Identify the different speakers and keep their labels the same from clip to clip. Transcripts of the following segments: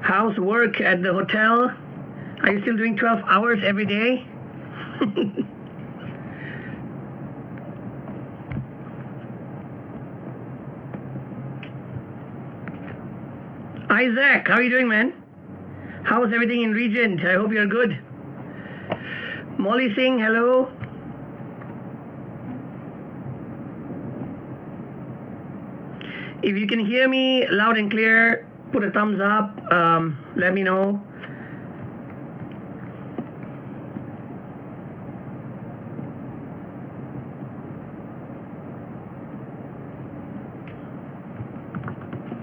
Speaker 1: How's work at the hotel? Are you still doing 12 hours every day? Isaac, how are you doing, man? How is everything in Regent? I hope you're good. Molly Singh, hello. If you can hear me loud and clear, put a thumbs up. Let me know.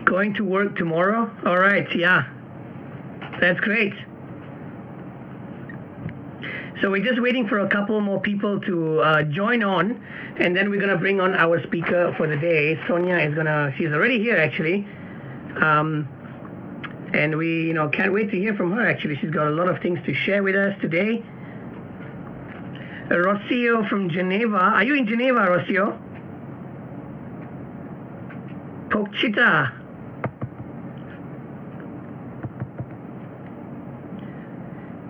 Speaker 1: Going to work tomorrow? All right, yeah. That's great. So we're just waiting for a couple more people to join on, and then we're going to bring on our speaker for the day. Sonia is she's already here actually. And we, can't wait to hear from her actually. She's got a lot of things to share with us today. Rocio from Geneva. Are you in Geneva, Rocio? Pokchita.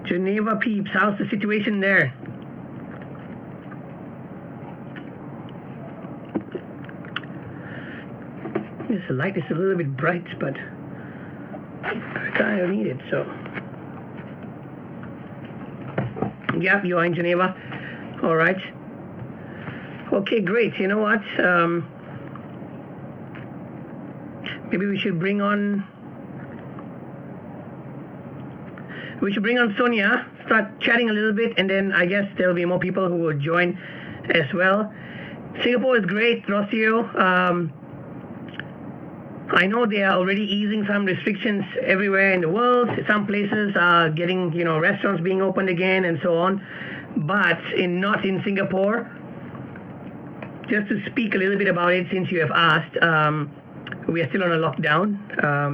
Speaker 1: Geneva peeps, how's the situation there? This light is a little bit bright, but I kind of need it, so. Yep, you are in Geneva. All right. Okay, great. You know what? Maybe we should bring on Sonia, start chatting a little bit, and then I guess there'll be more people who will join as well. Singapore is great, Rocio. I know they are already easing some restrictions everywhere in the world. Some places are getting, restaurants being opened again and so on, but not in Singapore. Just to speak a little bit about it, since you have asked, we are still on a lockdown,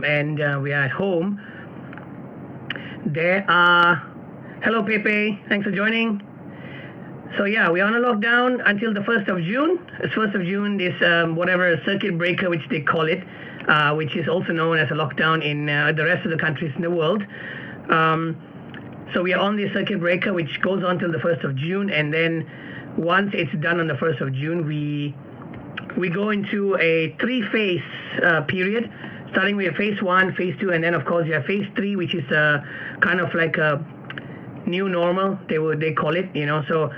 Speaker 1: and we are at home. Hello Pepe, thanks for joining. So yeah, we're on a lockdown until the 1st of June. The 1st of June is whatever circuit breaker, which they call it, which is also known as a lockdown in the rest of the countries in the world. So we are on the circuit breaker, which goes on till the 1st of June, and then once it's done on the 1st of June, we go into a 3-phase period, starting with phase 1, phase 2, and then of course you have phase 3, which is kind of like a new normal, they call it, So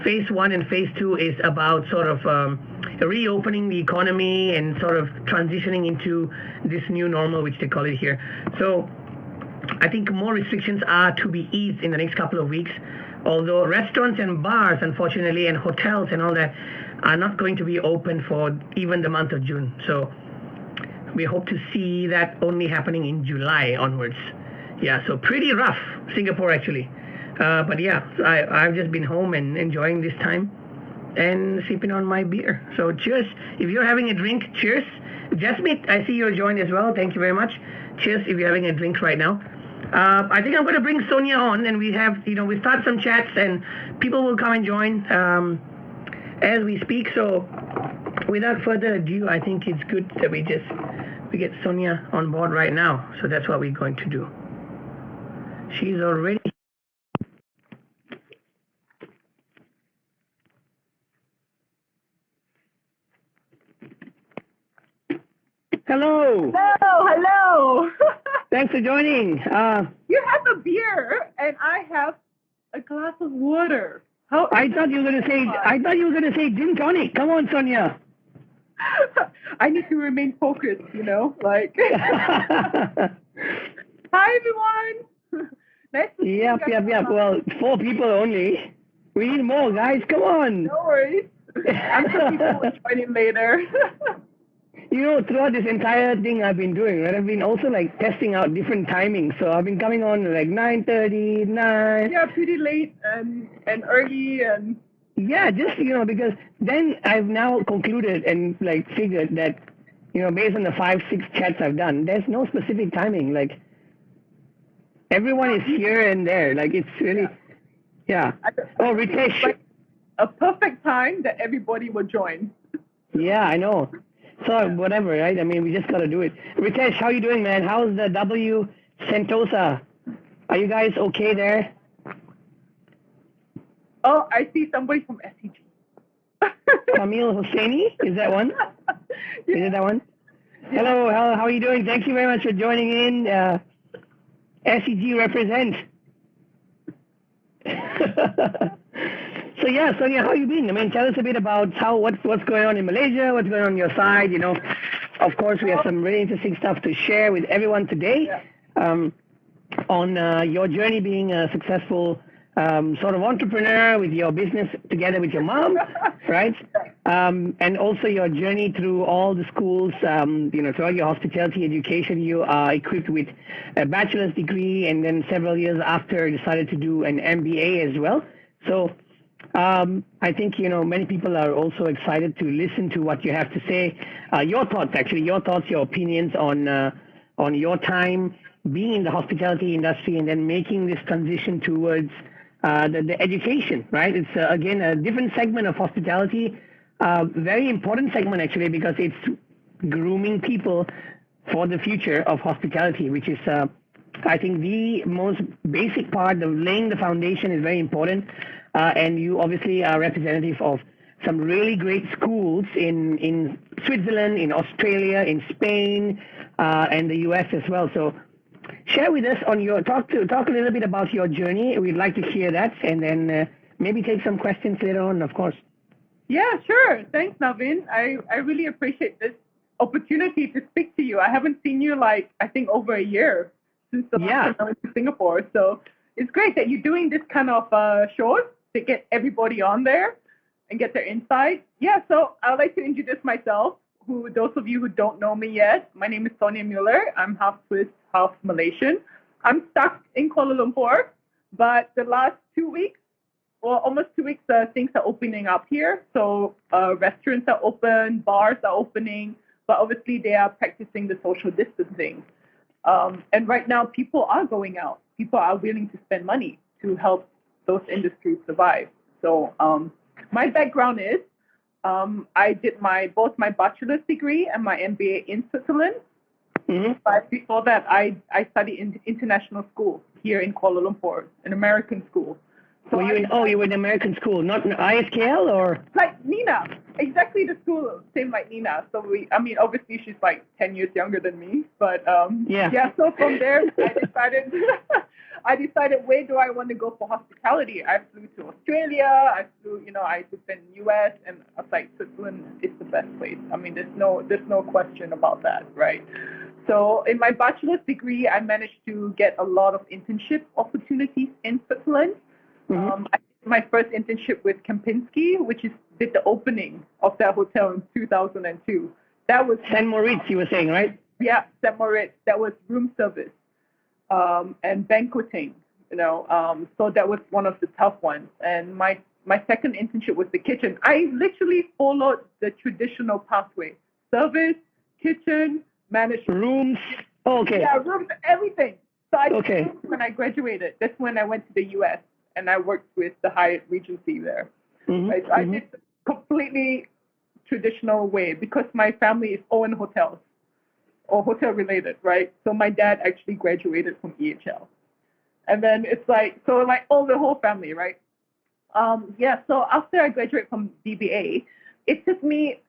Speaker 1: phase 1 and phase 2 is about sort of reopening the economy and sort of transitioning into this new normal, which they call it here. So I think more restrictions are to be eased in the next couple of weeks, although restaurants and bars, unfortunately, and hotels and all that are not going to be open for even the month of June. So we hope to see that only happening in July onwards. Yeah, so pretty rough, Singapore actually. But yeah, I've just been home and enjoying this time and sipping on my beer. So cheers. If you're having a drink, cheers. Jasmine, I see you're joined as well. Thank you very much. Cheers if you're having a drink right now. I think I'm going to bring Sonia on, and we have, we start some chats and people will come and join as we speak. So without further ado, I think it's good that we get Sonia on board right now. So that's what we're going to do. She's already. Hello.
Speaker 2: Hello.
Speaker 1: Thanks for joining.
Speaker 2: You have a beer and I have a glass of water.
Speaker 1: I thought you were going to say gin tonic. Come on, Sonia.
Speaker 2: I need to remain focused, like. Hi, everyone. Nice to see you guys.
Speaker 1: Well, 4 people only. We need more, guys. Come on.
Speaker 2: No worries. I'm sure people will join in later.
Speaker 1: Throughout this entire thing I've been doing, right? I've been also like testing out different timings. So I've been coming on like 9:30, 9.
Speaker 2: Yeah, pretty late and early and.
Speaker 1: Yeah, just, because then I've now concluded and like figured that, based on the 5-6 chats I've done, there's no specific timing. Like everyone is here and there. Like it's really, yeah. Oh, Ritesh.
Speaker 2: Like a perfect time that everybody will join.
Speaker 1: Yeah, I know. So whatever, right? I mean, we just got to do it. Ritesh, how you doing, man? How's the Sentosa. Are you guys okay there?
Speaker 2: Oh, I see somebody from SEG.
Speaker 1: Kamil Hosseini? Is that one?
Speaker 2: Yeah.
Speaker 1: Is it that one? Hello, how are you doing? Thank you very much for joining in. SEG represent. So yeah, Sonia, how you been? I mean, tell us a bit about what's going on in Malaysia, what's going on your side. You know, of course, we have some really interesting stuff to share with everyone today. On your journey being a successful sort of entrepreneur with your business together with your mom, right? And also your journey through all the schools, throughout your hospitality education, you are equipped with a bachelor's degree, and then several years after decided to do an MBA as well. So I think, many people are also excited to listen to what you have to say, your thoughts, your opinions on your time being in the hospitality industry and then making this transition towards the education, right? It's, again, a different segment of hospitality, very important segment, actually, because it's grooming people for the future of hospitality, which is, I think, the most basic part. Of laying the foundation is very important. And you obviously are representative of some really great schools in Switzerland, in Australia, in Spain, and the US as well. So share with us on your talk a little bit about your journey. We'd like to hear that, and then maybe take some questions later on, of course.
Speaker 2: Yeah, sure. Thanks, Navin. I really appreciate this opportunity to speak to you. I haven't seen you I think over a year since the last time I went to Singapore. So it's great that you're doing this kind of shows to get everybody on there and get their insight. Yeah, so I'd like to introduce myself. Those of you who don't know me yet, my name is Sonia Mueller. I'm half Swiss, half Malaysian. I'm stuck in Kuala Lumpur, but the last 2 weeks, or almost 2 weeks, things are opening up here. So restaurants are open, bars are opening, but obviously they are practicing the social distancing. And right now, people are going out. People are willing to spend money to help those industries survive. So my background is I did both my bachelor's degree and my MBA in Switzerland. Mm-hmm. But before that, I studied in international school here in Kuala Lumpur, an American school. So
Speaker 1: you were in American school, not an ISKL or?
Speaker 2: Like Nina, exactly the school, same like Nina. So obviously she's 10 years younger than me, but yeah. So from there, I decided where do I want to go for hospitality. I flew to Australia. I flew in US, and I was like, Switzerland is the best place. I mean, there's no question about that, right? So in my bachelor's degree, I managed to get a lot of internship opportunities in Switzerland. Mm-hmm. I did my first internship with Kempinski, which did the opening of that hotel in 2002. That was
Speaker 1: St. Moritz, you were saying, right?
Speaker 2: Yeah, St. Moritz. That was room service and banqueting. So that was one of the tough ones. And my second internship was the kitchen. I literally followed the traditional pathway: service, kitchen, management,
Speaker 1: rooms. Oh, okay.
Speaker 2: Yeah, rooms, everything. So when I graduated, that's when I went to the US. And I worked with the Hyatt Regency there. Mm-hmm. Right? So I did the completely traditional way because my family is all in hotels or hotel related, right? So my dad actually graduated from EHL. And then it's all the whole family, right? So after I graduated from DBA, it took me,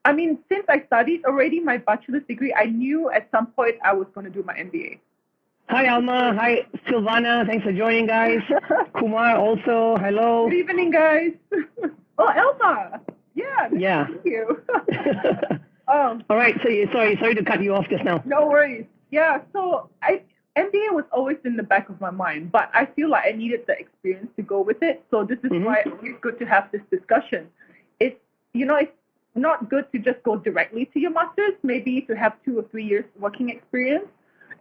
Speaker 2: since I studied already my bachelor's degree, I knew at some point I was going to do my MBA.
Speaker 1: Hi, Alma. Hi, Silvana. Thanks for joining, guys. Kumar also. Hello.
Speaker 2: Good evening, guys. Oh, Elma. Yeah. Thank you.
Speaker 1: All right. So sorry to cut you off just now.
Speaker 2: No worries. Yeah. So MBA was always in the back of my mind, but I feel like I needed the experience to go with it. So this is why it's good to have this discussion. It's not good to just go directly to your master's. Maybe to have 2 or 3 years working experience.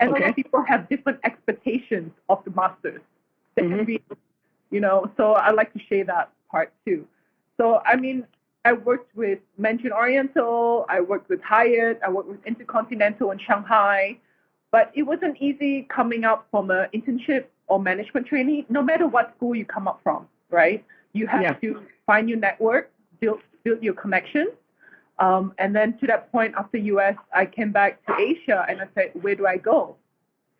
Speaker 2: And a lot of people have different expectations of the masters. That can be, so I like to share that part too. So, I worked with Mandarin Oriental, I worked with Hyatt, I worked with Intercontinental in Shanghai, but it wasn't easy coming up from an internship or management training, no matter what school you come up from, right? You have to find your network, build your connections. And then to that point, after US, I came back to Asia and I said, where do I go?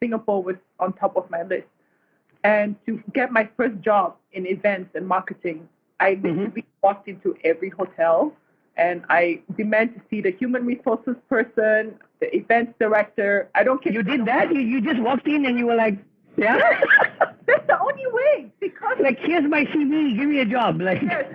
Speaker 2: Singapore was on top of my list. And to get my first job in events and marketing, I literally walked into every hotel and I demand to see the human resources person, the events director. I don't care.
Speaker 1: You did that? You just walked in and you were like, yeah?
Speaker 2: That's the only way, because
Speaker 1: Like, here's my CV, give me a job. Like,
Speaker 2: yes.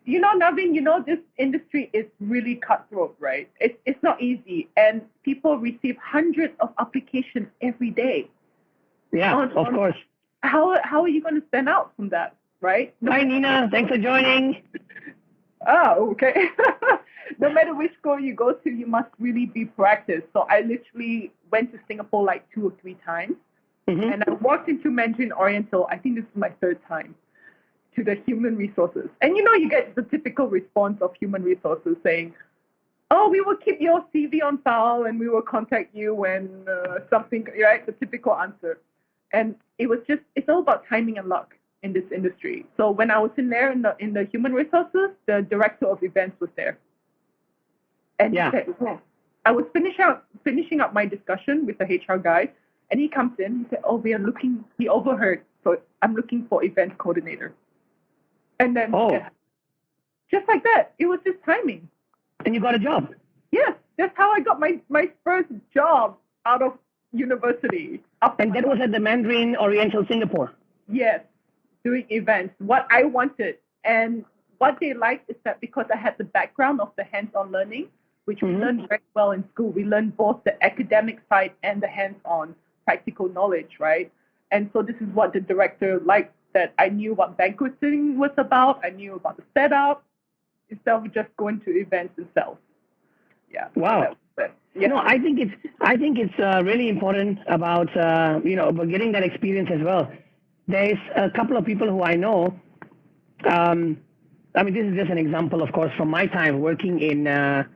Speaker 2: You know, Navin, this industry is really cutthroat, right? It's not easy, and people receive hundreds of applications every day.
Speaker 1: yeah, of course.
Speaker 2: How are you going to stand out from that, right?
Speaker 1: Hi, Nina. Thanks for joining.
Speaker 2: Oh, okay. No matter which school you go to, you must really be proactive. So I literally went to Singapore like 2 or 3 times, and I walked into Mandarin Oriental. I think this is my 3rd time, to the human resources. And you get the typical response of human resources saying, oh, we will keep your CV on file and we will contact you when something, right? The typical answer. And it's all about timing and luck in this industry. So when I was in there in the human resources, the director of events was there. And he said, I was finishing up my discussion with the HR guy, and he comes in, he said, oh, he overheard, so I'm looking for event coordinator. And then just like that, it was just timing.
Speaker 1: And you got a job.
Speaker 2: Yes, that's how I got my first job out of university.
Speaker 1: And that was at the Mandarin Oriental Singapore.
Speaker 2: Yes, doing events, what I wanted. And what they liked is that because I had the background of the hands-on learning, which we learned very well in school, we learned both the academic side and the hands-on practical knowledge, right? And so this is what the director liked, that I knew what banqueting was about, I knew about the setup, instead of just going to events and sales. Yeah.
Speaker 1: Wow.
Speaker 2: Yeah.
Speaker 1: No, I think it's really important about about getting that experience as well. There's a couple of people who I know. This is just an example, of course, from my time working in back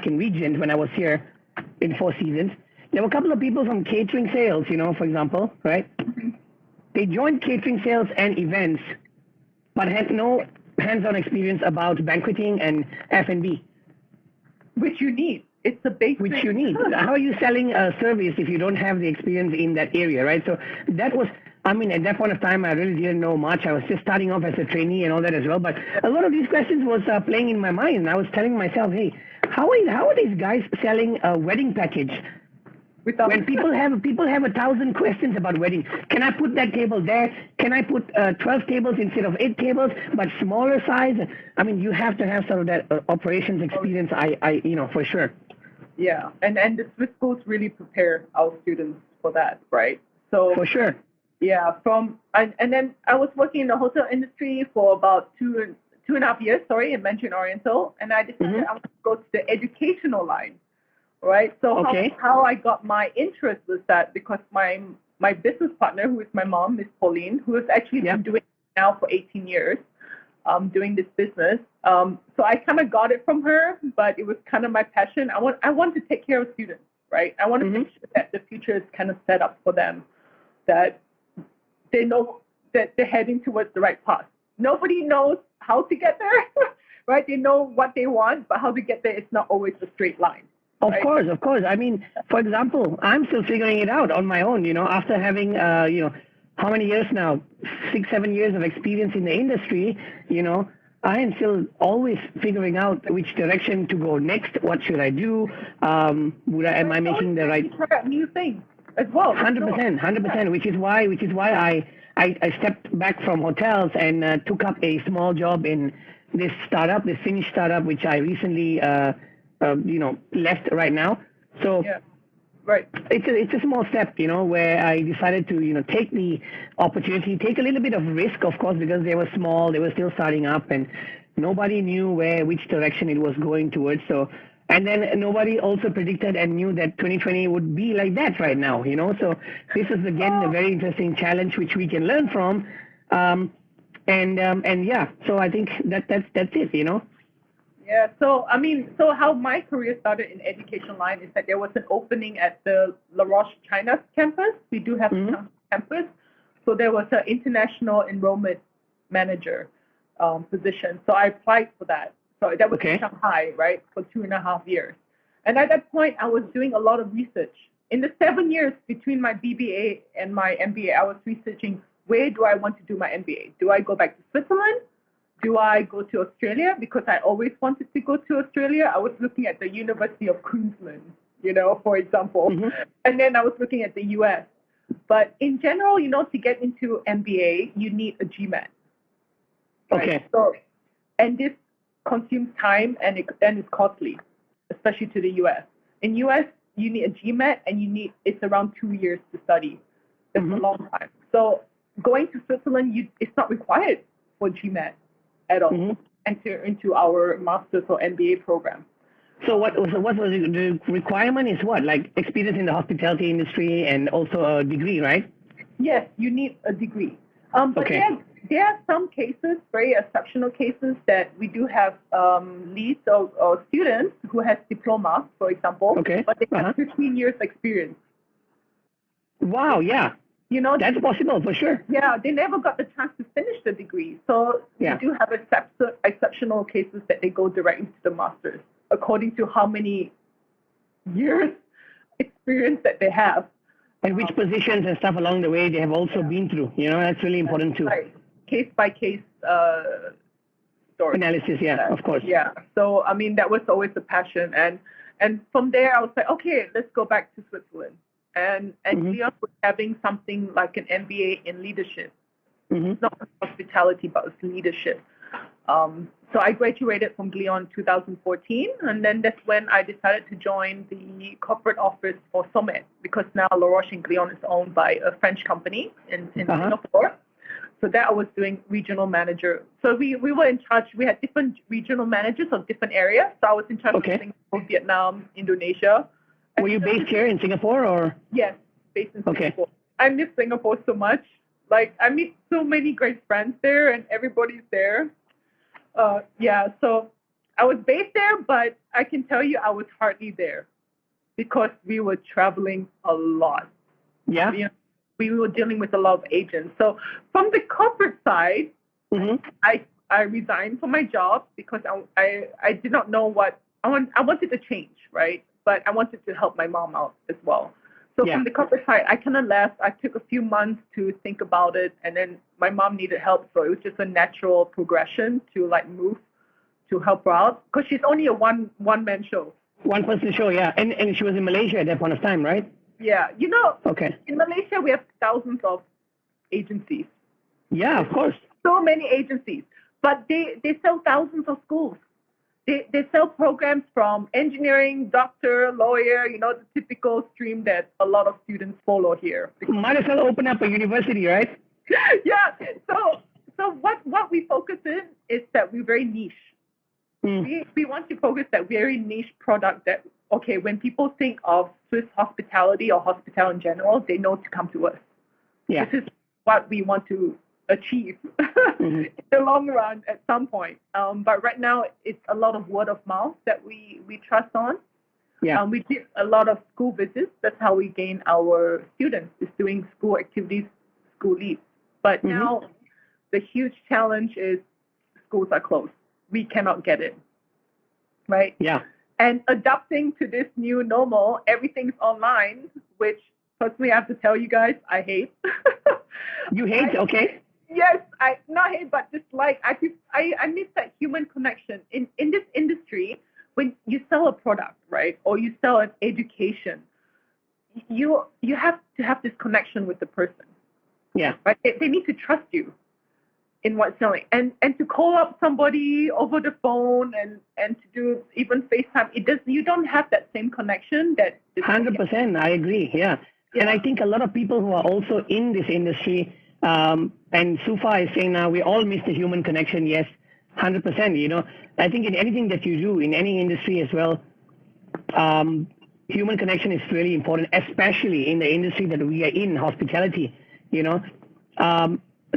Speaker 1: in Regent when I was here in Four Seasons. There were a couple of people from catering sales, for example, right? They joined catering sales and events, but had no hands-on experience about banqueting and F&B.
Speaker 2: Which you need. It's the basic.
Speaker 1: Which you need. How are you selling a service if you don't have the experience in that area, right? So that was, at that point of time, I really didn't know much. I was just starting off as a trainee and all that as well. But a lot of these questions was playing in my mind. And I was telling myself, hey, how are these guys selling a wedding package? When people have 1,000 questions about wedding, can I put that table there? Can I put 12 tables instead of 8 tables, but smaller size? You have to have some of that operations experience. I for sure.
Speaker 2: Yeah, and the Swiss schools really prepare our students for that, right? So
Speaker 1: for sure.
Speaker 2: Yeah, and then I was working in the hotel industry for about two and a half years. In Mandarin Oriental, and I decided I want to go to the educational line. Right. So how I got my interest was that because my business partner, who is my mom, Miss Pauline, who has actually been doing it now for 18 years, doing this business. So I kind of got it from her, but it was kind of my passion. I want to take care of students, right? I want to make sure that the future is kind of set up for them, that they know that they're heading towards the right path. Nobody knows how to get there, right? They know what they want, but how to get there is not always a straight line.
Speaker 1: Of course. For example, I'm still figuring it out on my own, after having, how many years now? 6-7 years of experience in the industry, I am still always figuring out which direction to go next. What should I do? Am I making the right...
Speaker 2: new things as well.
Speaker 1: 100%, which is why I stepped back from hotels and took up a small job in this Finnish startup, which I recently... left right now. So it's a small step, where I decided to, take the opportunity, take a little bit of risk, of course, because they were small, they were still starting up, and nobody knew which direction it was going towards. So, and then nobody also predicted and knew that 2020 would be like that right now, So this is again a very interesting challenge which we can learn from. So I think that's it,
Speaker 2: Yeah, so how my career started in education line is that there was an opening at the La Roche China campus. We do have a campus. So there was an international enrollment manager position. So I applied for that. So that was in Shanghai, right, for 2.5 years. And at that point, I was doing a lot of research. In the 7 years between my BBA and my MBA, I was researching where do I want to do my MBA? Do I go back to Switzerland? Do I go to Australia? Because I always wanted to go to Australia. I was looking at the University of Queensland, for example.
Speaker 1: Mm-hmm.
Speaker 2: And then I was looking at the US. But in general, to get into MBA, you need a GMAT. Right?
Speaker 1: Okay.
Speaker 2: So, and this consumes time and it's costly, especially to the US. In US, you need a GMAT and it's around 2 years to study. It's a long time. So going to Switzerland, it's not required for GMAT at all. Enter into our master's or MBA program.
Speaker 1: So what was the requirement is what? Like experience in the hospitality industry and also a degree, right?
Speaker 2: Yes, you need a degree. But
Speaker 1: Okay.
Speaker 2: there are some cases, very exceptional cases, that we do have leads or students who has diploma, for example,
Speaker 1: Okay.
Speaker 2: but they have 15 years experience.
Speaker 1: Wow, yeah. That's possible for sure.
Speaker 2: Yeah, they never got the chance to finish the degree. So we do have exceptional cases that they go directly to the master's, according to how many years experience that they have.
Speaker 1: And which positions and stuff along the way they have also been through. That's really important too.
Speaker 2: Right. Case by case story.
Speaker 1: Analysis, yeah, of course.
Speaker 2: Yeah. So that was always a passion, and from there I was like, okay, let's go back to Switzerland, and Leon was having something like an MBA in leadership. It's not hospitality, but it's leadership. So I graduated from Leon in 2014, and then that's when I decided to join the corporate office for Summit, because now La Roche-Guyon is owned by a French company in Singapore. So that I was doing regional manager. So we were in charge. We had different regional managers of different areas. So I was in charge of Singapore, Vietnam, Indonesia.
Speaker 1: Were you based here in Singapore or?
Speaker 2: Yes, based in Singapore. I miss Singapore so much. Like I meet so many great friends there, and everybody's there. So I was based there, but I can tell you I was hardly there because we were traveling a lot.
Speaker 1: Yeah.
Speaker 2: We were dealing with a lot of agents. So from the corporate side, I resigned from my job because I did not know what I wanted to change, right? But I wanted to help my mom out as well. So from the corporate side, I kind of left. I took a few months to think about it, and then my mom needed help, so it was just a natural progression to move to help her out because she's only a one-man show.
Speaker 1: One-person show, yeah. And she was in Malaysia at that point of time, right?
Speaker 2: Yeah.
Speaker 1: Okay.
Speaker 2: In Malaysia, we have thousands of agencies.
Speaker 1: Yeah, of course.
Speaker 2: So many agencies. But they sell thousands of schools. They sell programs from engineering, doctor, lawyer, the typical stream that a lot of students follow here.
Speaker 1: Might as well open up a university, right?
Speaker 2: Yeah. So what we focus in is that we're very niche. We want to focus that very niche product that, okay, when people think of Swiss hospitality or hospital in general, they know to come to us.
Speaker 1: Yeah.
Speaker 2: This is what we want to achieve in the long run at some point. But right now, it's a lot of word of mouth that we trust on.
Speaker 1: Yeah.
Speaker 2: We did a lot of school visits. That's how we gain our students, is doing school activities, school leads. But now the huge challenge is schools are closed. We cannot get it, right?
Speaker 1: Yeah.
Speaker 2: And adapting to this new normal, everything's online, which personally I have to tell you guys, I hate.
Speaker 1: You hate? Okay.
Speaker 2: Yes, I not hate, but just I miss that human connection. In this industry, when you sell a product, right, or you sell an education, you have to have this connection with the person.
Speaker 1: Yeah.
Speaker 2: Right? They need to trust you in what's selling. And to call up somebody over the phone and to do even FaceTime, you don't have that same connection that
Speaker 1: 100%, I agree. Yeah. And I think a lot of people who are also in this industry, and Sufa is saying now we all miss the human connection. Yes, 100%. I think in anything that you do in any industry as well, human connection is really important, especially in the industry that we are in, hospitality.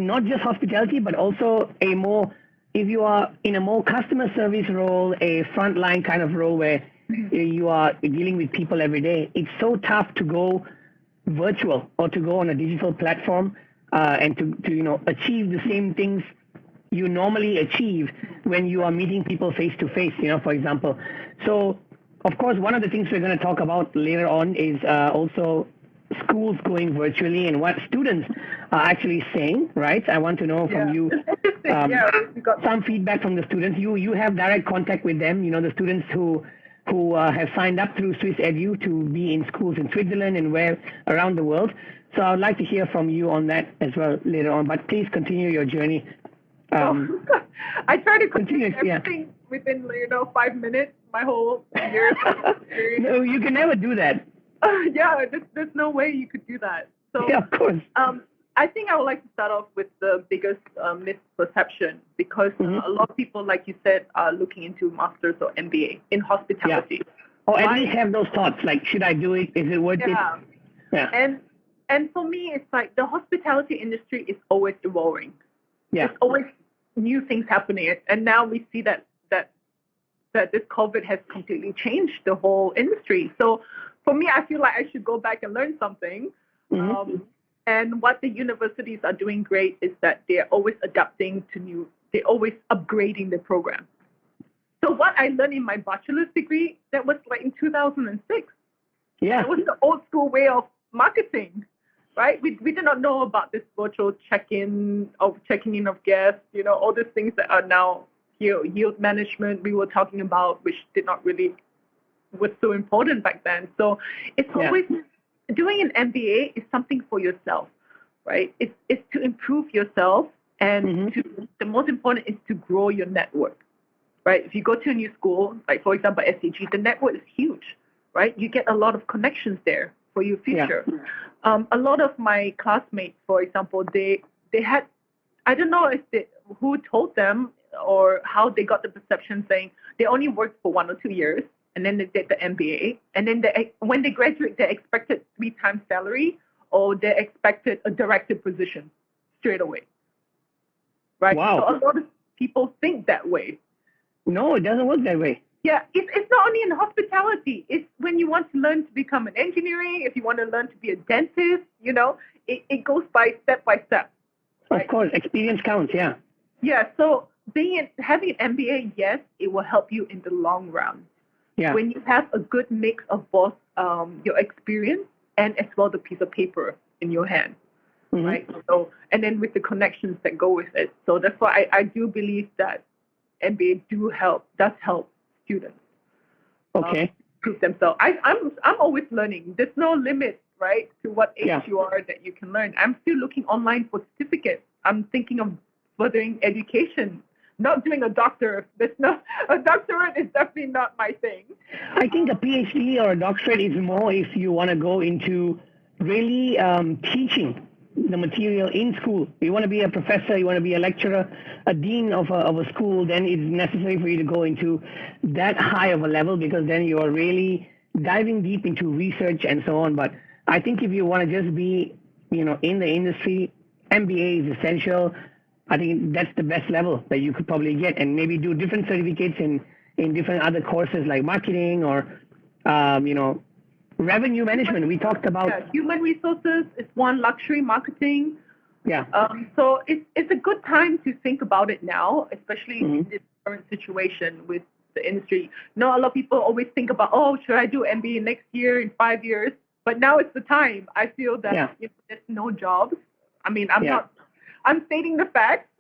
Speaker 1: Not just hospitality, but also if you are in a more customer service role, a frontline kind of role where you are dealing with people every day, it's so tough to go virtual or to go on a digital platform and to achieve the same things you normally achieve when you are meeting people face to face, for example. So of course, one of the things we're going to talk about later on is also schools going virtually and what students are actually saying, right? I want to know from you
Speaker 2: We got
Speaker 1: some feedback from the students. You have direct contact with them, the students who have signed up through Swiss Edu to be in schools in Switzerland and where around the world. So I'd like to hear from you on that as well later on. But please continue your journey.
Speaker 2: I try to continue everything within 5 minutes. My whole year.
Speaker 1: No, you can never do that.
Speaker 2: There's no way you could do that. So
Speaker 1: yeah, of course.
Speaker 2: I think I would like to start off with the biggest misperception because a lot of people, like you said, are looking into masters or MBA in hospitality.
Speaker 1: Yeah. Or at least have those thoughts like, should I do it? Is it worth it?
Speaker 2: Yeah. And for me, it's like the hospitality industry is always evolving.
Speaker 1: Yeah.
Speaker 2: There's always new things happening, and now we see that this COVID has completely changed the whole industry. So for me, I feel like I should go back and learn something. And what the universities are doing great is that they're always adapting to they're always upgrading the program. So what I learned in my bachelor's degree, that was like in 2006.
Speaker 1: Yeah.
Speaker 2: It was the old school way of marketing, right? We did not know about this virtual checking in of guests, all these things that are now yield management we were talking about, which was so important back then. So it's always doing an MBA is something for yourself, right? It's to improve yourself, and the most important is to grow your network, right? If you go to a new school, like for example SCG, the network is huge, right? You get a lot of connections there for your future. Yeah. A lot of my classmates, for example, they had, I don't know who told them or how they got the perception saying they only worked for 1 or 2 years and then they did the MBA, and then when they graduate, they expected 3 times salary, or they expected a director position straight away, right?
Speaker 1: Wow.
Speaker 2: So a lot of people think that way.
Speaker 1: No, it doesn't work that way.
Speaker 2: Yeah, it's not only in hospitality. It's when you want to learn to become an engineering, if you want to learn to be a dentist, it goes by step. Right?
Speaker 1: Of course, experience counts, yeah.
Speaker 2: Yeah, so having an MBA, yes, it will help you in the long run.
Speaker 1: Yeah.
Speaker 2: When you have a good mix of both your experience and as well the piece of paper in your hand, right? So, and then with the connections that go with it. So that's why I do believe that MBA does help students.
Speaker 1: Okay.
Speaker 2: Prove themselves. I'm always learning. There's no limit, right, to what age you are that you can learn. I'm still looking online for certificates. I'm thinking of furthering education. Not doing a doctorate. A doctorate is definitely not my thing.
Speaker 1: I think a PhD or a doctorate is more if you want to go into really teaching the material in school. You want to be a professor, you want to be a lecturer, a dean of a school, then it's necessary for you to go into that high of a level, because then you are really diving deep into research and so on. But I think if you want to just be, in the industry, MBA is essential. I think that's the best level that you could probably get, and maybe do different certificates in different other courses like marketing or, revenue management. We talked about
Speaker 2: human resources is one, luxury marketing.
Speaker 1: Yeah.
Speaker 2: So it's a good time to think about it now, especially in this current situation with the industry. A lot of people always think about, should I do MBA next year, in 5 years? But now it's the time. I feel that there's no jobs. I mean, I'm stating the fact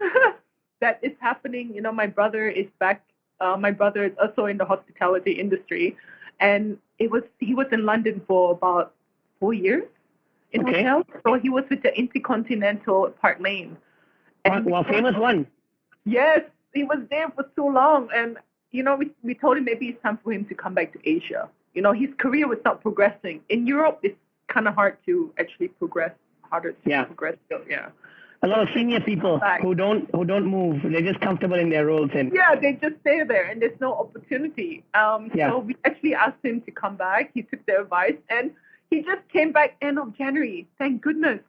Speaker 2: that it's happening. My brother is back. My brother is also in the hospitality industry, and he was in London for about 4 years in hotels. So he was with the Intercontinental Park Lane. And
Speaker 1: famous one.
Speaker 2: Yes, he was there for so long, and we told him maybe it's time for him to come back to Asia. His career was not progressing. In Europe, it's kind of hard to actually progress. Harder to progress. So,
Speaker 1: a lot of senior people who don't move. They're just comfortable in their roles, and
Speaker 2: they just stay there, and there's no opportunity. So we actually asked him to come back. He took the advice, and he just came back end of January. Thank goodness.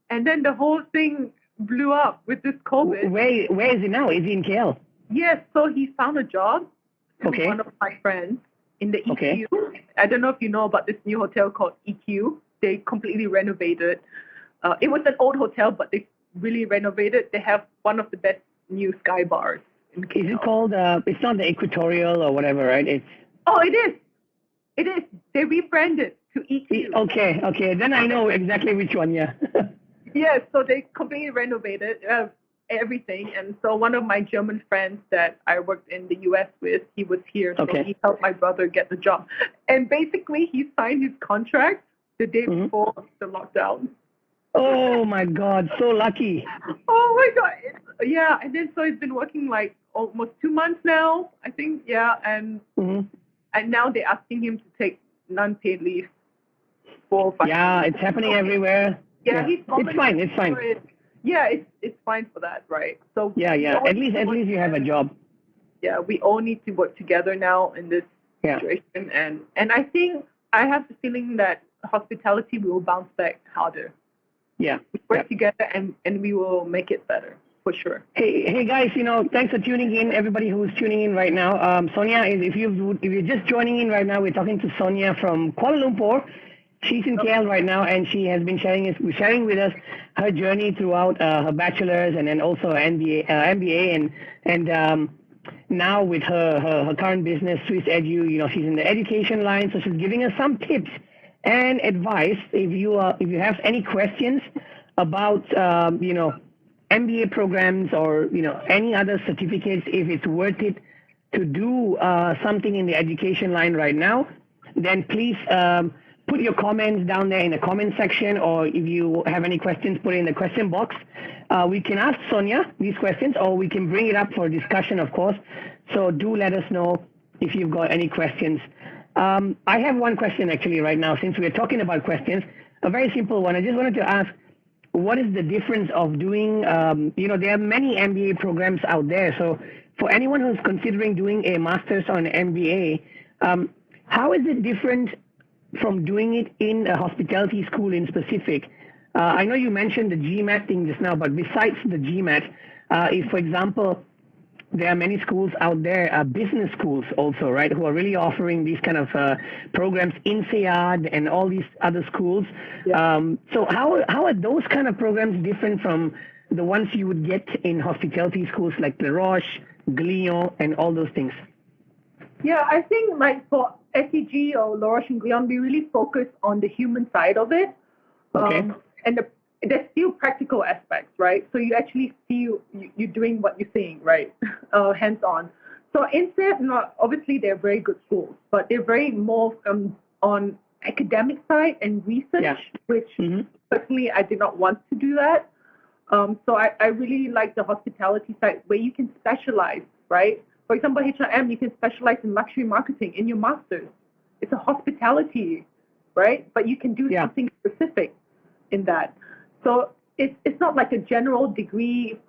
Speaker 2: And then the whole thing blew up with this COVID.
Speaker 1: Where is he now? Is he in KL?
Speaker 2: Yes. So he found a job with one of my friends in the EQ. I don't know if you know about this new hotel called EQ. They completely renovated. It was an old hotel, but they really renovated. They have one of the best new sky bars in KL.
Speaker 1: Is it called, it's not the Equatorial or whatever, right?
Speaker 2: It is. It is. They rebranded to EQ.
Speaker 1: Okay. Then I know exactly which one. Yeah.
Speaker 2: Yes, so they completely renovated everything. And so one of my German friends that I worked in the US with, he was here. So
Speaker 1: Okay.
Speaker 2: he helped my brother get the job. And basically, he signed his contract the day before the lockdown.
Speaker 1: Oh my God, so lucky.
Speaker 2: Oh my God. Yeah. And then so he's been working like almost 2 months now, I think. Yeah. And now they're asking him to take non-paid leave for 5
Speaker 1: Yeah, it's happening everywhere.
Speaker 2: Yeah, he's
Speaker 1: It's fine. It's fine.
Speaker 2: Yeah, it's fine for that, right? So
Speaker 1: Yeah. At least you have a job.
Speaker 2: Yeah, we all need to work together now in this situation, and I think I have the feeling that hospitality will bounce back harder.
Speaker 1: Yeah,
Speaker 2: we work together, and we will make it better for sure.
Speaker 1: Hey guys, thanks for tuning in. Everybody who's tuning in right now. Sonia is if you're just joining in right now, we're talking to Sonia from Kuala Lumpur. She's in KL right now, and she has been sharing with us her journey throughout her bachelor's and then also MBA, and now with her current business, Swiss Edu. She's in the education line, so she's giving us some tips and advice. If you have any questions about MBA programs or any other certificates, if it's worth it to do something in the education line right now, then please put your comments down there in the comment section, or if you have any questions, put it in the question box. We can ask Sonia these questions, or we can bring it up for discussion, of course. So do let us know if you've got any questions. I have one question actually right now, since we're talking about questions, a very simple one. I just wanted to ask, what is the difference of doing, there are many MBA programs out there. So for anyone who's considering doing a master's or an MBA, how is it different from doing it in a hospitality school in specific? I know you mentioned the GMAT thing just now, but besides the GMAT, if, for example, there are many schools out there, business schools also, right, who are really offering these kind of programs, INSEAD and all these other schools.
Speaker 2: Yeah.
Speaker 1: So how are those kind of programs different from the ones you would get in hospitality schools like La Roche, Glion, and all those things?
Speaker 2: Yeah, I think like for SEG or La Roche and Glion, we really focus on the human side of it.
Speaker 1: Okay.
Speaker 2: And there's still practical aspects, right? So you actually feel you're doing what you're saying, right? Hands-on. So instead, obviously they're very good schools, but they're very more on academic side and research, which personally I did not want to do that. So I really like the hospitality side where you can specialize, right? For example, HRM, you can specialize in luxury marketing in your master's. It's a hospitality, right? But you can do something specific in that. So it's not like a general degree,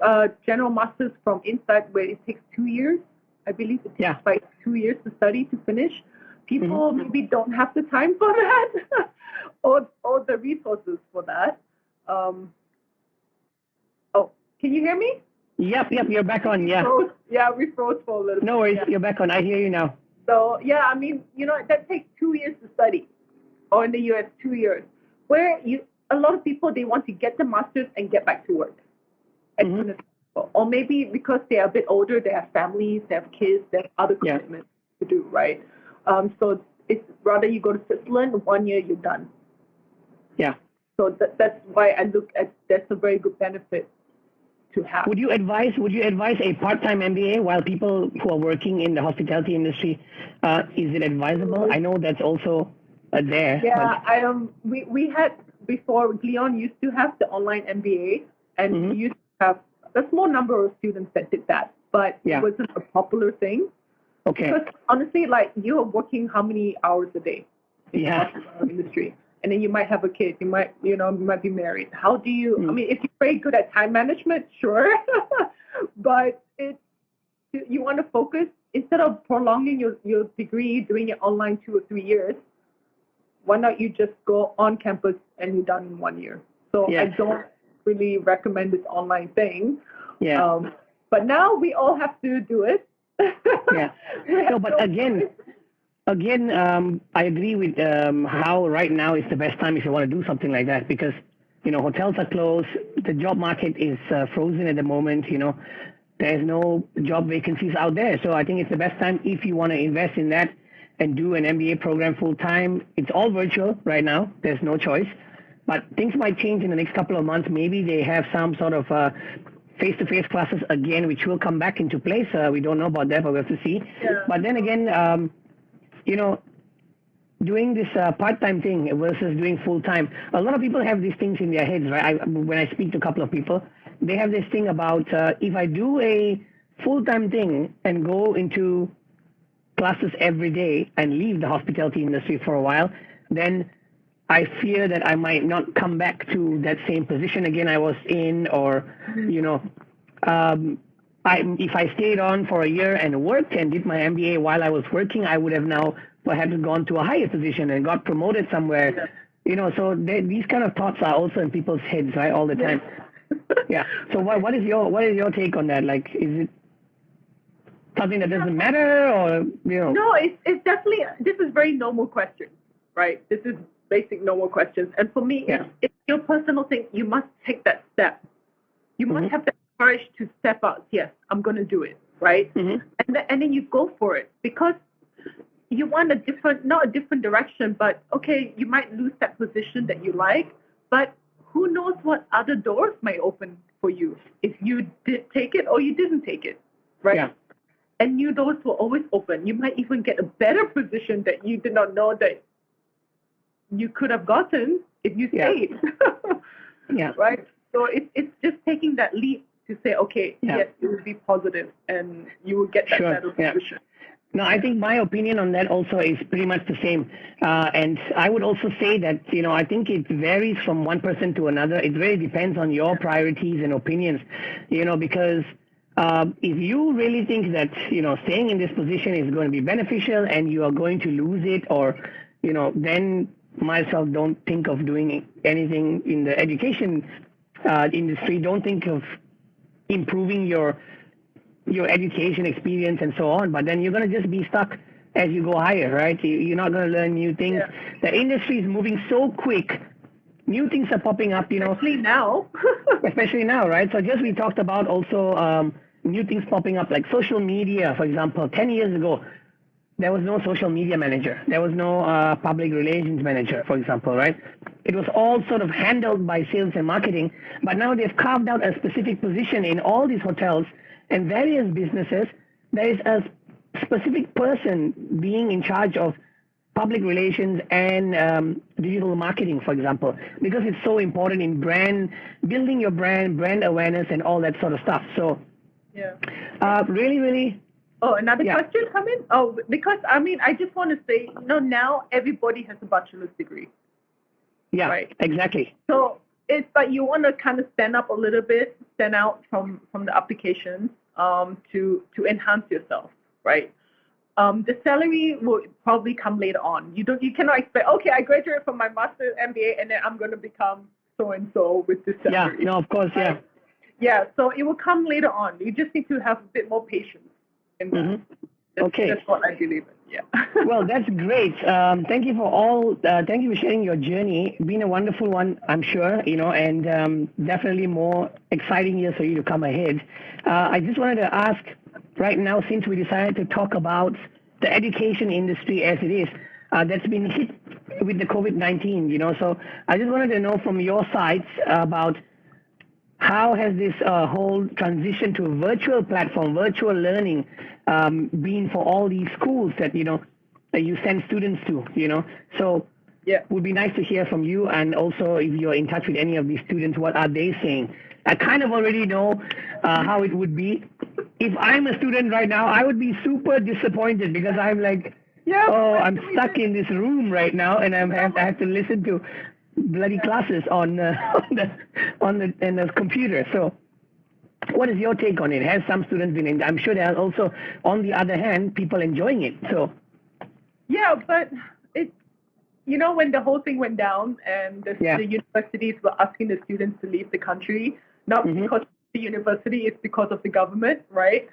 Speaker 2: general master's from inside where it takes 2 years. I believe it takes like 2 years to study to finish. People maybe don't have the time for that or the resources for that. Oh, can you hear me?
Speaker 1: Yep, you're back on, yeah.
Speaker 2: We froze for a little bit.
Speaker 1: No worries, you're back on. I hear you now.
Speaker 2: So, I mean, that takes 2 years to study, or in the US, 2 years, where a lot of people, they want to get the master's and get back to work as soon as possible. Or maybe because they are a bit older, they have families, they have kids, they have other commitments to do, right? So it's rather you go to Switzerland, 1 year, you're done.
Speaker 1: Yeah.
Speaker 2: So that's why I look at that's a very good benefit to have.
Speaker 1: Would you advise a part-time MBA while people who are working in the hospitality industry? Is it advisable? I know that's also there.
Speaker 2: Yeah, we had before, Glion used to have the online MBA, and we used to have a small number of students that did that, but it wasn't a popular thing.
Speaker 1: Okay.
Speaker 2: Because honestly, like, you are working how many hours a day in the hospitality industry? And then you might have a kid, you might be married. How do you, I mean, if you're very good at time management, sure. But you want to focus, instead of prolonging your degree, doing it online 2 or 3 years, why not you just go on campus and you're done in 1 year? So I don't really recommend this online thing. Yeah. But now we all have to do it.
Speaker 1: So, but again, I agree with how right now is the best time if you want to do something like that, because, hotels are closed, the job market is frozen at the moment, there's no job vacancies out there. So I think it's the best time if you want to invest in that and do an MBA program full time. It's all virtual right now. There's no choice. But things might change in the next couple of months. Maybe they have some sort of face-to-face classes again, which will come back into place. We don't know about that, but we have to see.
Speaker 2: Yeah.
Speaker 1: But then again, doing this part-time thing versus doing full-time, a lot of people have these things in their heads, right? When I speak to a couple of people, they have this thing about if I do a full-time thing and go into classes every day and leave the hospitality industry for a while, then I fear that I might not come back to that same position again I was in, or, if I stayed on for a year and worked and did my MBA while I was working, I would have now perhaps gone to a higher position and got promoted somewhere. Yeah. So these kind of thoughts are also in people's heads, right, all the time. Yeah. So what is your take on that? Like, is it something that doesn't matter, or
Speaker 2: No, it's definitely, this is very normal questions, right? This is basic normal questions, and for me, it's your personal thing. You must take that step. You must have the courage to step out. Yes, I'm going to do it, right? And then you go for it, because you want not a different direction, but okay, you might lose that position that you like, but who knows what other doors may open for you if you did take it or you didn't take it, right? Yeah. And new doors will always open. You might even get a better position that you did not know that you could have gotten if you stayed. Yeah. Right? So it's just taking that leap to say, okay, yes, it will be positive and you will get that better position.
Speaker 1: No, I think my opinion on that also is pretty much the same. And I would also say that, I think it varies from one person to another. It really depends on your priorities and opinions, because if you really think that, staying in this position is going to be beneficial and you are going to lose it, or, then myself don't think of doing anything in the education industry. Don't think of improving your education experience and so on, but then you're going to just be stuck as you go higher, right? You're not going to learn new things. The industry is moving so quick. New things are popping up,
Speaker 2: Especially now.
Speaker 1: Especially now, right? So just we talked about also new things popping up, like social media, for example. 10 years ago, there was no social media manager. There was no public relations manager, for example, right? It was all sort of handled by sales and marketing, but now they've carved out a specific position in all these hotels and various businesses. There is a specific person being in charge of public relations and digital marketing, for example, because it's so important in building your brand awareness and all that sort of stuff. So really, really.
Speaker 2: Oh, another question coming? Oh, because I just want to say, now everybody has a bachelor's degree.
Speaker 1: Yeah,
Speaker 2: right?
Speaker 1: Exactly.
Speaker 2: So it's like you want to kind of stand up a little bit, stand out from the applications to enhance yourself, right? The salary will probably come later on. You cannot expect, okay, I graduated from my master's MBA and then I'm going to become so and so with this salary.
Speaker 1: Yeah, no, of course,
Speaker 2: right? Yeah, so it will come later on. You just need to have a bit more patience in that. That's what I believe in. Yeah.
Speaker 1: Well, that's great. Thank you thank you for sharing your journey. Been a wonderful one, I'm sure, and definitely more exciting years for you to come ahead. I just wanted to ask right now, since we decided to talk about the education industry as it is, that's been hit with the COVID-19, so I just wanted to know from your side about how has this whole transition to a virtual platform, virtual learning, been for all these schools that you send students to? So it would be nice to hear from you, and also if you're in touch with any of these students, what are they saying? I kind of already know how it would be. If I'm a student right now, I would be super disappointed because I'm like, I'm stuck in this room right now, and I have to listen to bloody classes on the computer. So what is your take on it? Has some students been I'm sure there are also, on the other hand, people enjoying it. So
Speaker 2: but it's when the whole thing went down and the universities were asking the students to leave the country, not because of the university, it's because of the government, right?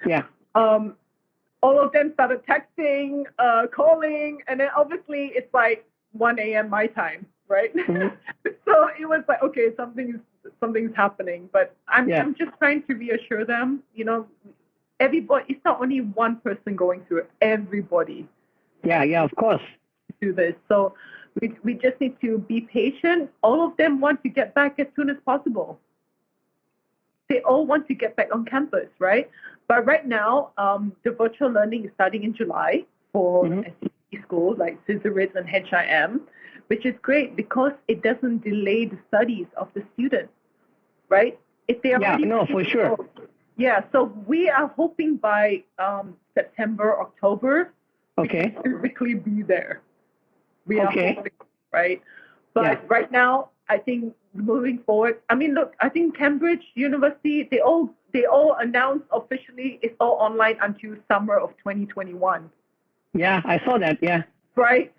Speaker 2: All of them started texting, calling, and then obviously it's like 1 a.m. my time, right? So it was like, okay, something's happening, but I'm just trying to reassure them, everybody, it's not only one person going through it, everybody
Speaker 1: Yeah, of course.
Speaker 2: do this. So we just need to be patient. All of them want to get back as soon as possible. They all want to get back on campus, right? But right now, the virtual learning is starting in July for SCP schools like Cesar, Ritz, and HIM, which is great because it doesn't delay the studies of the students, right? If they are already
Speaker 1: for sure.
Speaker 2: Yeah, so we are hoping by September, October, we can physically be there. We are hoping, right? But right now, I think moving forward, I mean, look, I think Cambridge University, they all announced officially it's all online until summer of 2021.
Speaker 1: Yeah, I saw that. Yeah.
Speaker 2: Right,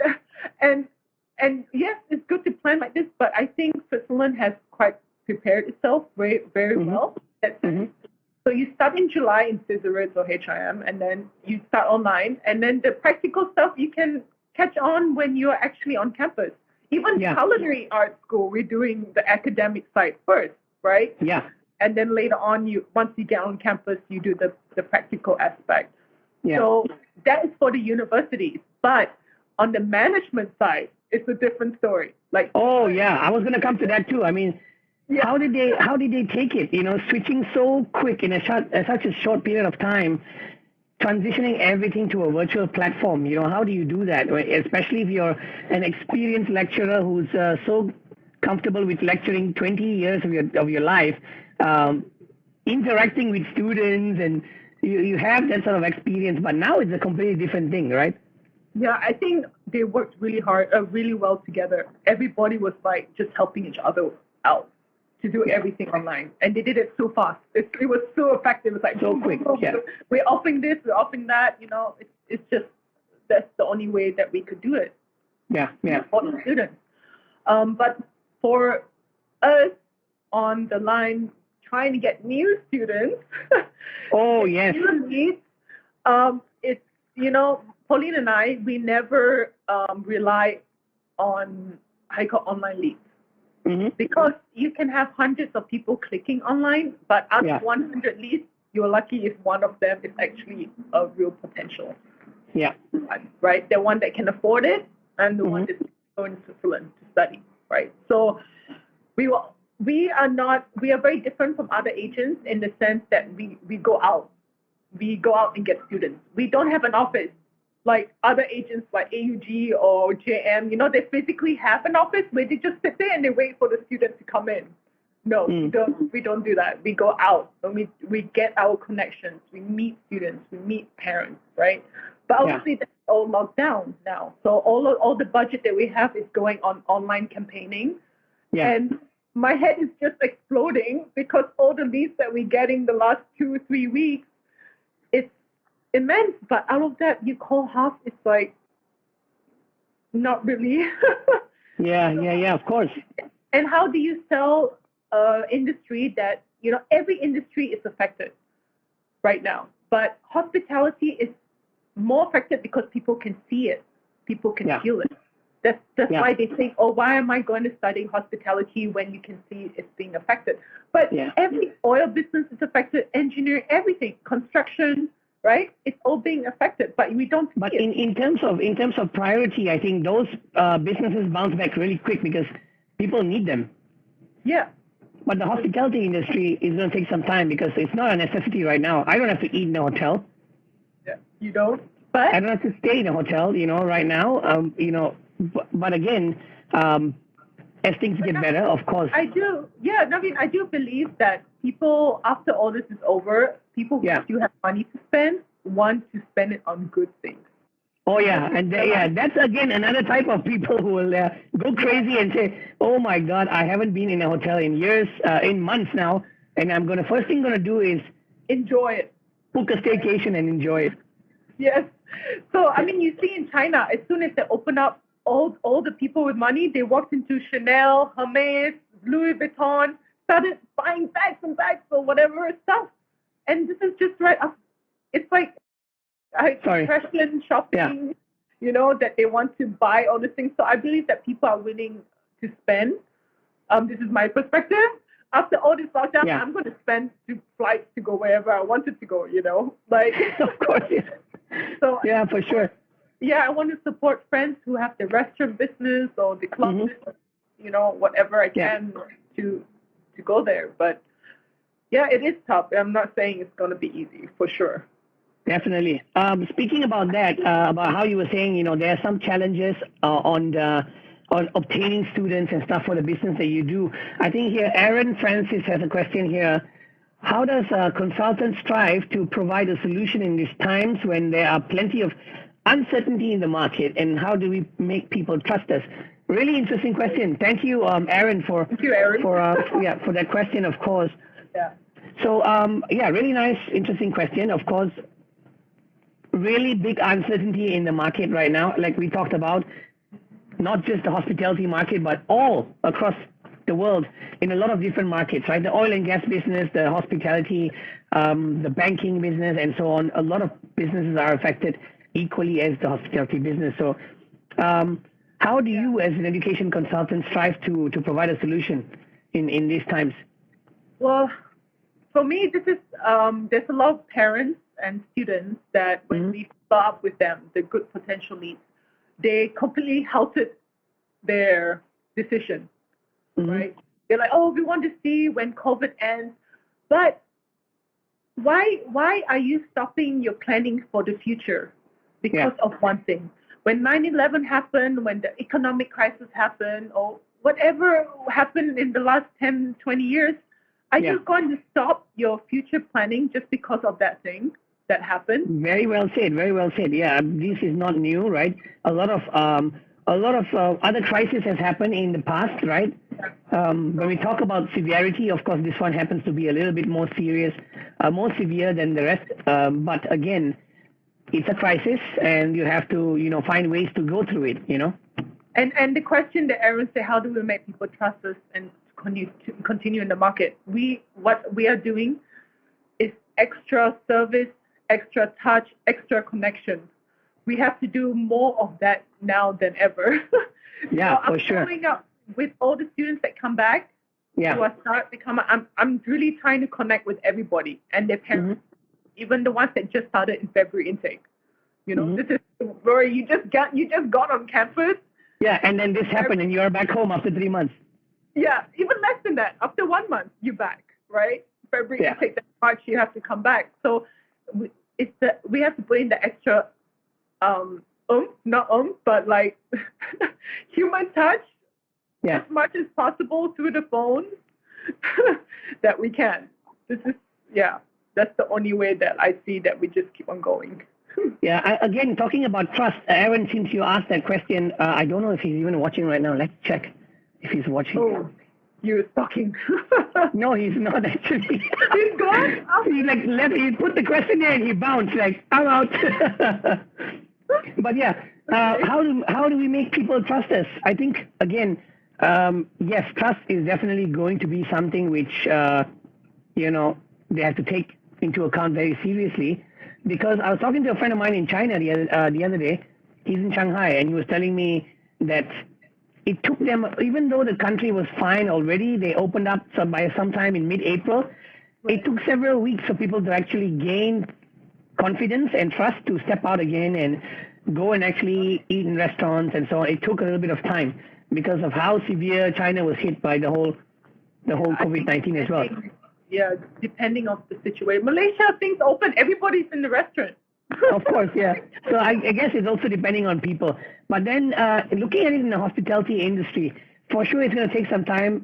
Speaker 2: and yes, it's good to plan like this, but I think Switzerland has quite prepared itself very, very well. So you start in July in Cesar or HIM, and then you start online, and then the practical stuff you can catch on when you are actually on campus. Even culinary art school, we're doing the academic side first, right?
Speaker 1: Yeah.
Speaker 2: And then later on, once you get on campus, you do the practical aspect. Yeah. So that is for the universities. But on the management side, it's a different story. Like,
Speaker 1: oh yeah, I was going to come to that too. I mean, how did they take it? You know, switching so quick in such a short period of time, transitioning everything to a virtual platform. You know, how do you do that? Especially if you're an experienced lecturer who's so comfortable with lecturing 20 years of your life, interacting with students, and you have that sort of experience. But now it's a completely different thing, right?
Speaker 2: Yeah, I think they worked really hard, really well together. Everybody was like just helping each other out to do everything online, and they did it so fast. It was so effective. It was like
Speaker 1: so quick. Yeah.
Speaker 2: We're offering this, we're offering that. You know, it's just that's the only way that we could do it.
Speaker 1: Yeah.
Speaker 2: For the students, but for us on the line trying to get new students.
Speaker 1: Oh yes.
Speaker 2: Leads, it's Pauline and I, we never rely on online leads. Because you can have hundreds of people clicking online, but out of 100 leads, you're lucky if one of them is actually a real potential.
Speaker 1: Yeah.
Speaker 2: Right? The one that can afford it and the one that's going to Switzerland to study. Right? So we are very different from other agents in the sense that we go out. We go out and get students. We don't have an office like other agents like AUG or JM, they physically have an office where they just sit there and they wait for the students to come in. No, we don't do that. We go out and we get our connections. We meet students. We meet parents, right? But obviously that's all locked down now. So all the budget that we have is going on online campaigning. Yeah. And my head is just exploding because all the leads that we're getting the last 2 or 3 weeks, it's immense, but out of that, you call half, it's like, not really.
Speaker 1: Yeah, of course.
Speaker 2: And how do you sell industry that, every industry is affected right now, but hospitality is more affected because people can see it, people can feel it. That's why they think, oh, why am I going to study hospitality when you can see it's being affected? But every oil business is affected, engineering, everything, construction, right? It's all being affected, but we don't see it.
Speaker 1: in terms of priority, I think those businesses bounce back really quick because people need them.
Speaker 2: Yeah.
Speaker 1: But the hospitality industry is going to take some time because it's not a necessity right now. I don't have to eat in a hotel.
Speaker 2: Yeah, you don't. But
Speaker 1: I don't have to stay in a hotel, right now. But again, as things get better, of course.
Speaker 2: I do. Yeah, Navin, I do believe that people, after all this is over, people who still have money to spend want to spend it on good things.
Speaker 1: Oh, yeah. And that's, again, another type of people who will go crazy and say, oh, my God, I haven't been in a hotel in years, in months now. And first thing I'm going to do is
Speaker 2: enjoy it.
Speaker 1: Book a staycation and enjoy it.
Speaker 2: Yes. So, I mean, you see in China, as soon as they open up, all the people with money, they walked into Chanel, Hermes, Louis Vuitton, started buying bags and bags or whatever stuff. And this is just right up. It's like fashion shopping, that they want to buy all these things. So I believe that people are willing to spend. This is my perspective. After all this lockdown, I'm going to spend to flights to go wherever I wanted to go, Like,
Speaker 1: of course,
Speaker 2: So
Speaker 1: yeah, for sure.
Speaker 2: yeah, I want to support friends who have the restaurant business or the club
Speaker 1: Mm-hmm.
Speaker 2: business, whatever I
Speaker 1: Yeah,
Speaker 2: can to go there. But yeah, it is tough. I'm not saying it's going to be easy for sure.
Speaker 1: definitely. Speaking about that, about how you were saying, there are some challenges on obtaining students and stuff for the business that you do. I think here Aaron Francis has a question here. How does a consultant strive to provide a solution in these times when there are plenty of uncertainty in the market, and how do we make people trust us? Really interesting question. Thank you, Aaron,
Speaker 2: Thank you, Aaron.
Speaker 1: for that question, of course.
Speaker 2: Yeah.
Speaker 1: So yeah, really nice, interesting question. Of course, really big uncertainty in the market right now, like we talked about, not just the hospitality market, but all across the world in a lot of different markets, right? The oil and gas business, the hospitality, the banking business, and so on. A lot of businesses are affected equally as the hospitality business. So, how do you, as an education consultant, strive to provide a solution in these times?
Speaker 2: Well, for me, this is there's a lot of parents and students that when we follow up with them, the good potential needs, they completely halted their decision, right? They're like, oh, we want to see when COVID ends, but why are you stopping your planning for the future because of one thing? When 9/11 happened, when the economic crisis happened, or whatever happened in the last 10, 20 years, are you going to stop your future planning just because of that thing that happened?
Speaker 1: Very well said. Very well said. Yeah, this is not new, right? A lot of other crises has happened in the past, right? When we talk about severity, of course, this one happens to be a little bit more serious, more severe than the rest. But again, it's a crisis, and you have to, find ways to go through it.
Speaker 2: And the question that Aaron said, how do we make people trust us and continue in the market? What we are doing is extra service, extra touch, extra connection. We have to do more of that now than ever.
Speaker 1: Yeah,
Speaker 2: so
Speaker 1: for sure.
Speaker 2: I'm following up with all the students that come back.
Speaker 1: Yeah.
Speaker 2: Who are start to come. I'm really trying to connect with everybody and their parents, even the ones that just started in February intake. This is where you just got on campus.
Speaker 1: Yeah, and then this happened, and you're back home after 3 months.
Speaker 2: Yeah, even less than that. After 1 month, you're back, right? February intake, that March, you have to come back. So we have to put in the extra, but like human touch as much as possible through the phone that we can. This is, that's the only way that I see that we just keep on going.
Speaker 1: Yeah, again, talking about trust, Aaron, since you asked that question, I don't know if he's even watching right now. Let's check if he's watching.
Speaker 2: Oh, you're talking.
Speaker 1: No, he's not actually.
Speaker 2: He's gone?
Speaker 1: He put the question there and he bounced, like, I'm out. But yeah, how do we make people trust us? I think, again, yes, trust is definitely going to be something which, they have to take into account very seriously. Because I was talking to a friend of mine in China the other day. He's in Shanghai, and he was telling me that it took them, even though the country was fine already, they opened up by sometime in mid-April. It took several weeks for people to actually gain confidence and trust to step out again and go and actually eat in restaurants and so on. It took a little bit of time because of how severe China was hit by the whole COVID-19 as well.
Speaker 2: Yeah, depending on the situation. Malaysia, things open. Everybody's in the restaurant.
Speaker 1: Of course, yeah. So I guess it's also depending on people. But then looking at it in the hospitality industry, for sure it's going to take some time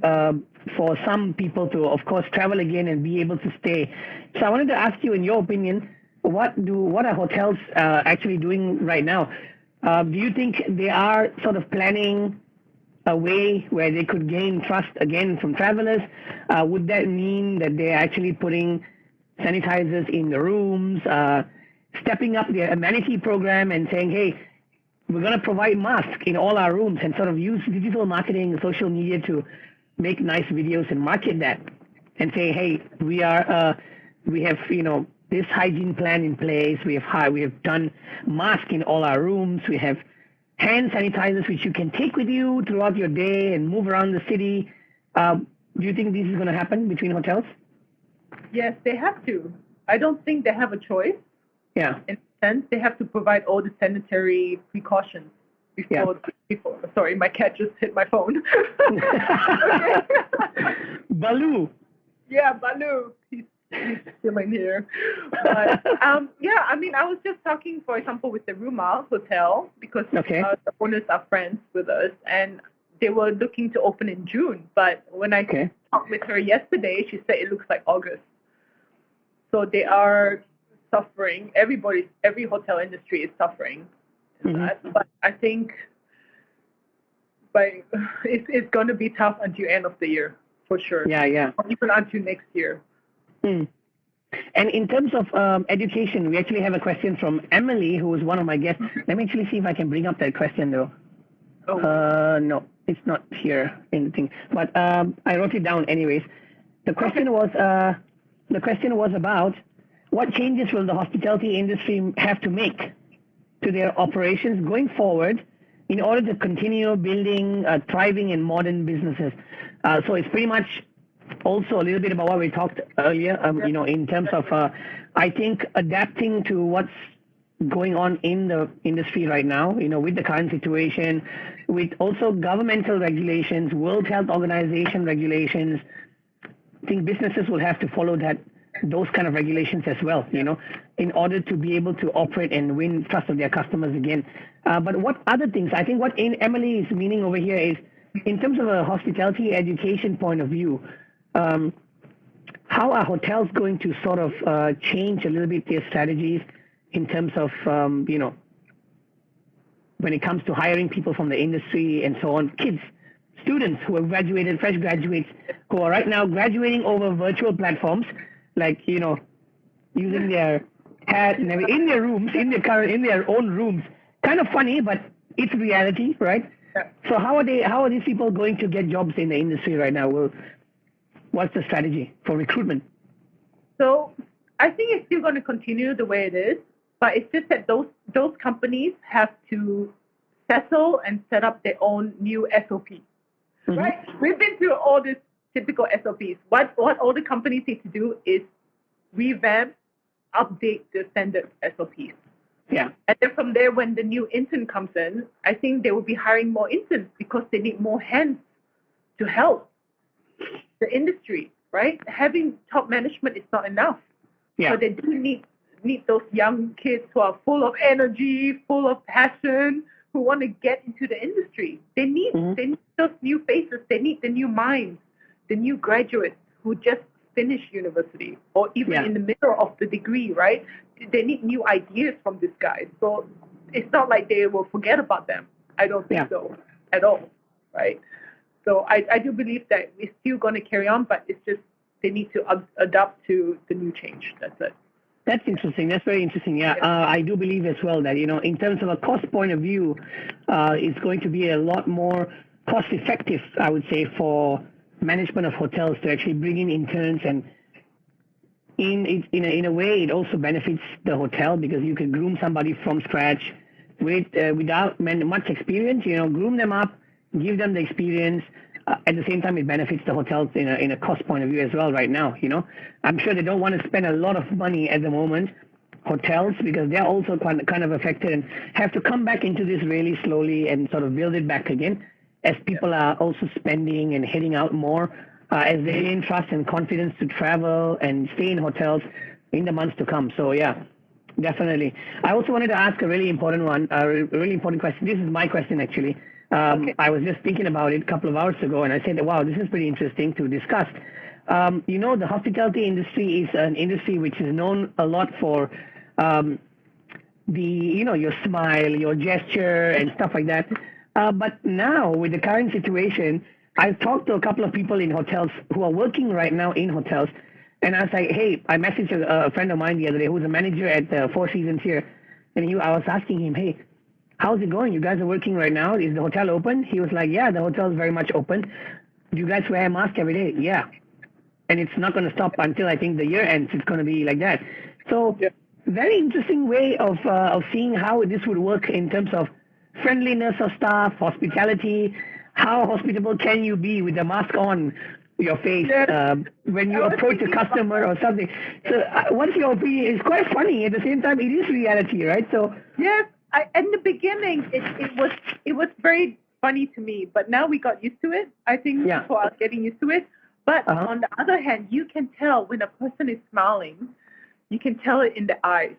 Speaker 1: for some people to, of course, travel again and be able to stay. So I wanted to ask you, in your opinion, what are hotels actually doing right now? Do you think they are sort of planning a way where they could gain trust again from travelers? Would that mean that they're actually putting sanitizers in the rooms, stepping up their amenity program and saying, hey, we're going to provide masks in all our rooms, and sort of use digital marketing and social media to make nice videos and market that and say, hey, we have, this hygiene plan in place. We have done masks in all our rooms. We have hand sanitizers which you can take with you throughout your day and move around the city. Do you think this is going to happen between hotels?
Speaker 2: Yes, they have to. I don't think they have a choice.
Speaker 1: Yeah.
Speaker 2: And sense, they have to provide all the sanitary precautions before. Sorry, my cat just hit my phone.
Speaker 1: Baloo.
Speaker 2: Yeah, Balu. He's still in here. But yeah, I mean, I was just talking, for example, with the Ruma Hotel because the owners are friends with us, and they were looking to open in June. But when I talked with her yesterday, she said it looks like August. So they are suffering. Every hotel industry is suffering. But I think it's going to be tough until end of the year, for sure.
Speaker 1: Yeah.
Speaker 2: Or even until next year.
Speaker 1: And in terms of education, we actually have a question from Emily, who is one of my guests. Let me actually see if I can bring up that question, though. No, it's not here in the thing. But I wrote it down anyways. The question was about what changes will the hospitality industry have to make to their operations going forward in order to continue building thriving and modern businesses. So it's pretty much also a little bit about what we talked earlier, in terms of, I think, adapting to what's going on in the industry right now, with the current situation, with also governmental regulations, World Health Organization regulations. I think businesses will have to follow those kind of regulations as well, in order to be able to operate and win trust of their customers again. But what other things? I think what Emily is meaning over here is, in terms of a hospitality education point of view, how are hotels going to sort of change a little bit their strategies in terms of, when it comes to hiring people from the industry and so on, kids, students who have graduated, fresh graduates, who are right now graduating over virtual platforms, like, using their hat and everything in their rooms, in their own rooms. Kind of funny, but it's reality, right?
Speaker 2: Yeah.
Speaker 1: So how are these people going to get jobs in the industry right now? What's the strategy for recruitment?
Speaker 2: So I think it's still going to continue the way it is, but it's just that those companies have to settle and set up their own new SOP. Right? We've been through all these typical SOPs. What all the companies need to do is revamp, update the standard SOPs.
Speaker 1: Yeah.
Speaker 2: And then from there, when the new intern comes in, I think they will be hiring more interns because they need more hands to help the industry, right? Having top management is not enough.
Speaker 1: Yeah.
Speaker 2: So they do need those young kids who are full of energy, full of passion, who want to get into the industry. They need those new faces. They need the new minds, the new graduates who just finished university or even in the middle of the degree, right? They need new ideas from these guys. So it's not like they will forget about them. I don't think so at all, right? So I do believe that we're still going to carry on, but it's just they need to adapt to the new change. That's it.
Speaker 1: That's interesting. That's very interesting. Yeah, I do believe as well that, in terms of a cost point of view, it's going to be a lot more cost effective, I would say, for management of hotels to actually bring in interns, and in a way it also benefits the hotel because you can groom somebody from scratch without much experience. Groom them up, give them the experience. At the same time, it benefits the hotels in a cost point of view as well right now. I'm sure they don't want to spend a lot of money at the moment, hotels, because they're also kind of affected and have to come back into this really slowly and sort of build it back again as people are also spending and heading out more, as they gain trust and confidence to travel and stay in hotels in the months to come. So yeah, definitely. I also wanted to ask a really important question. This is my question actually. I was just thinking about it a couple of hours ago, and I said, wow, this is pretty interesting to discuss. The hospitality industry is an industry which is known a lot for your smile, your gesture, and stuff like that. But now, with the current situation, I've talked to a couple of people in hotels who are working right now in hotels, and I was like, hey, I messaged a friend of mine the other day who's a manager at the Four Seasons here, and I was asking him, hey, how's it going? You guys are working right now. Is the hotel open? He was like, yeah, the hotel is very much open. Do you guys wear a mask every day? Yeah. And it's not going to stop until I think the year ends. It's going to be like that. So very interesting way of seeing how this would work in terms of friendliness of staff, hospitality. How hospitable can you be with the mask on? your face
Speaker 2: Yes.
Speaker 1: when you
Speaker 2: I was
Speaker 1: approach a
Speaker 2: thinking about
Speaker 1: customer or something. So what's your opinion? It's quite funny. At the same time, it is reality, right? So
Speaker 2: Yes, in the beginning, it was very funny to me, but now we got used to it. I think
Speaker 1: Yeah.
Speaker 2: people are getting used to it. But
Speaker 1: Uh-huh.
Speaker 2: on the other hand, you can tell when a person is smiling, you can tell it in the eyes.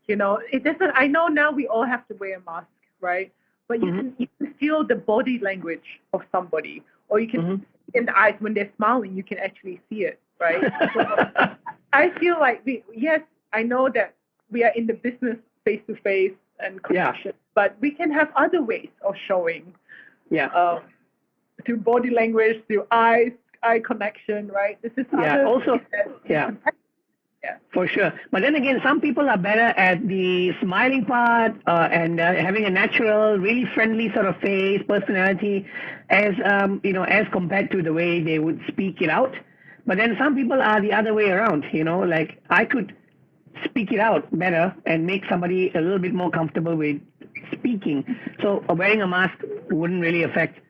Speaker 2: You know, it doesn't. I know now we all have to wear a mask, right? But you can feel the body language of somebody, or you can in the eyes when they're smiling, you can actually see it, right? So I feel like yes, I know that we are in the business face to face and connection, but we can have other ways of showing, through body language, through eye connection, right? This is other
Speaker 1: Also,
Speaker 2: ways that we can practice. Yeah.
Speaker 1: For sure. But then again, some people are better at the smiling part and having a natural, really friendly sort of face, personality, as as compared to the way they would speak it out. But then some people are the other way around. Like I could speak it out better and make somebody a little bit more comfortable with speaking. So wearing a mask wouldn't really affect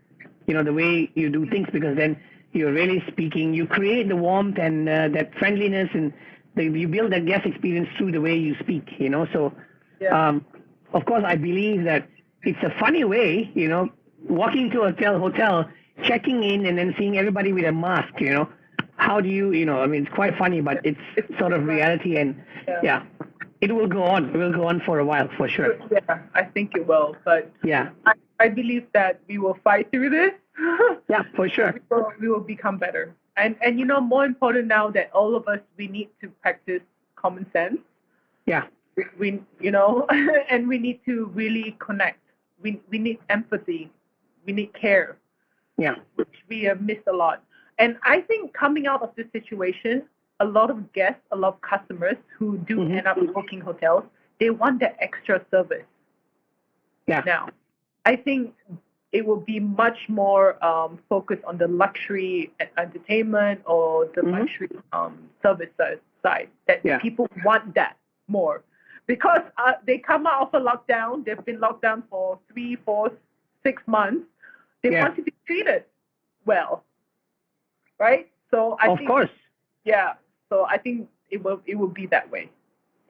Speaker 1: the way you do things, because then you're really speaking. You create the warmth and that friendliness, and you build that guest experience through the way you speak. So of course I believe that it's a funny way, walking to a hotel, checking in, and then seeing everybody with a mask. How do you, I mean, it's quite funny, but it's sort of reality, and it will go on. It will go on for a while, for sure.
Speaker 2: Yeah, I think it will, but I believe that we will fight through this.
Speaker 1: Yeah, for sure.
Speaker 2: We will become better. And more important now that all of us, we need to practice common sense.
Speaker 1: Yeah.
Speaker 2: We and we need to really connect. We need empathy. We need care.
Speaker 1: Yeah.
Speaker 2: Which we have missed a lot. And I think coming out of this situation, a lot of guests, a lot of customers who do end up booking hotels, they want that extra service.
Speaker 1: Yeah.
Speaker 2: Now, I think it will be much more focused on the luxury entertainment or the luxury service side. That people want that more, because they come out of a lockdown. They've been locked down for 3, 4, 6 months. They want to be treated well, right? So I think, of course, So I think it will be that way.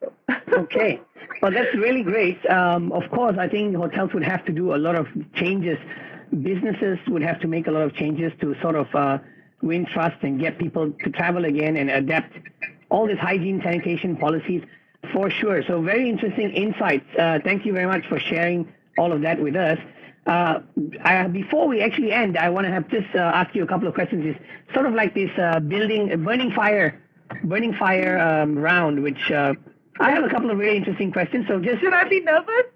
Speaker 2: So.
Speaker 1: Okay. Well, that's really great. Of course, I think hotels would have to do a lot of changes. Businesses would have to make a lot of changes to sort of win trust and get people to travel again and adapt all these hygiene, sanitation policies, for sure. So very interesting insights. Thank you very much for sharing all of that with us. Before we actually end, I want to have just ask you a couple of questions. It's sort of like this burning fire round, which I have a couple of really interesting questions. So just
Speaker 2: should I be nervous?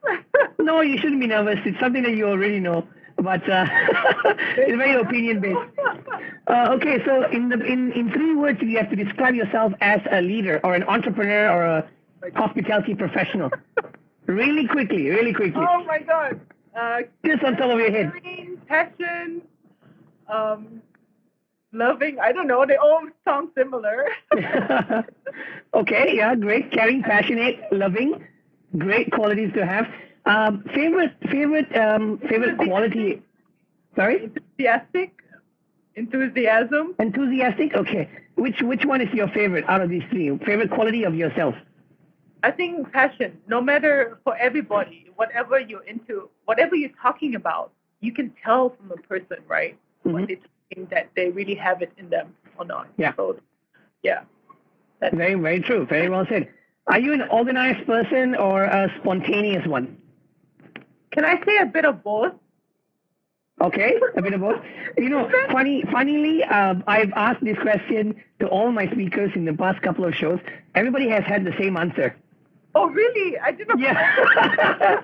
Speaker 1: No, you shouldn't be nervous. It's something that you already know, but it's very opinion based. Okay, so in 3 words, you have to describe yourself as a leader or an entrepreneur or a hospitality professional. Really quickly.
Speaker 2: Oh my God.
Speaker 1: Just on top of your head.
Speaker 2: Passion, loving. I don't know. They all sound similar.
Speaker 1: Okay, yeah, great. Caring, passionate, loving, great qualities to have. Favorite quality. Sorry.
Speaker 2: Enthusiasm.
Speaker 1: Enthusiastic. Okay. Which one is your favorite out of these 3? Favorite quality of yourself?
Speaker 2: I think passion. No matter for everybody, whatever you're into, whatever you're talking about, you can tell from a person, right? What they think that they really have it in them or not.
Speaker 1: Yeah.
Speaker 2: So, yeah. That's
Speaker 1: very, very true. Very well said. Are you an organized person or a spontaneous one?
Speaker 2: Can I say a bit of both?
Speaker 1: Okay, a bit of both. Funnily, I've asked this question to all my speakers in the past couple of shows. Everybody has had the same answer.
Speaker 2: Oh, really? I didn't.
Speaker 1: Yeah.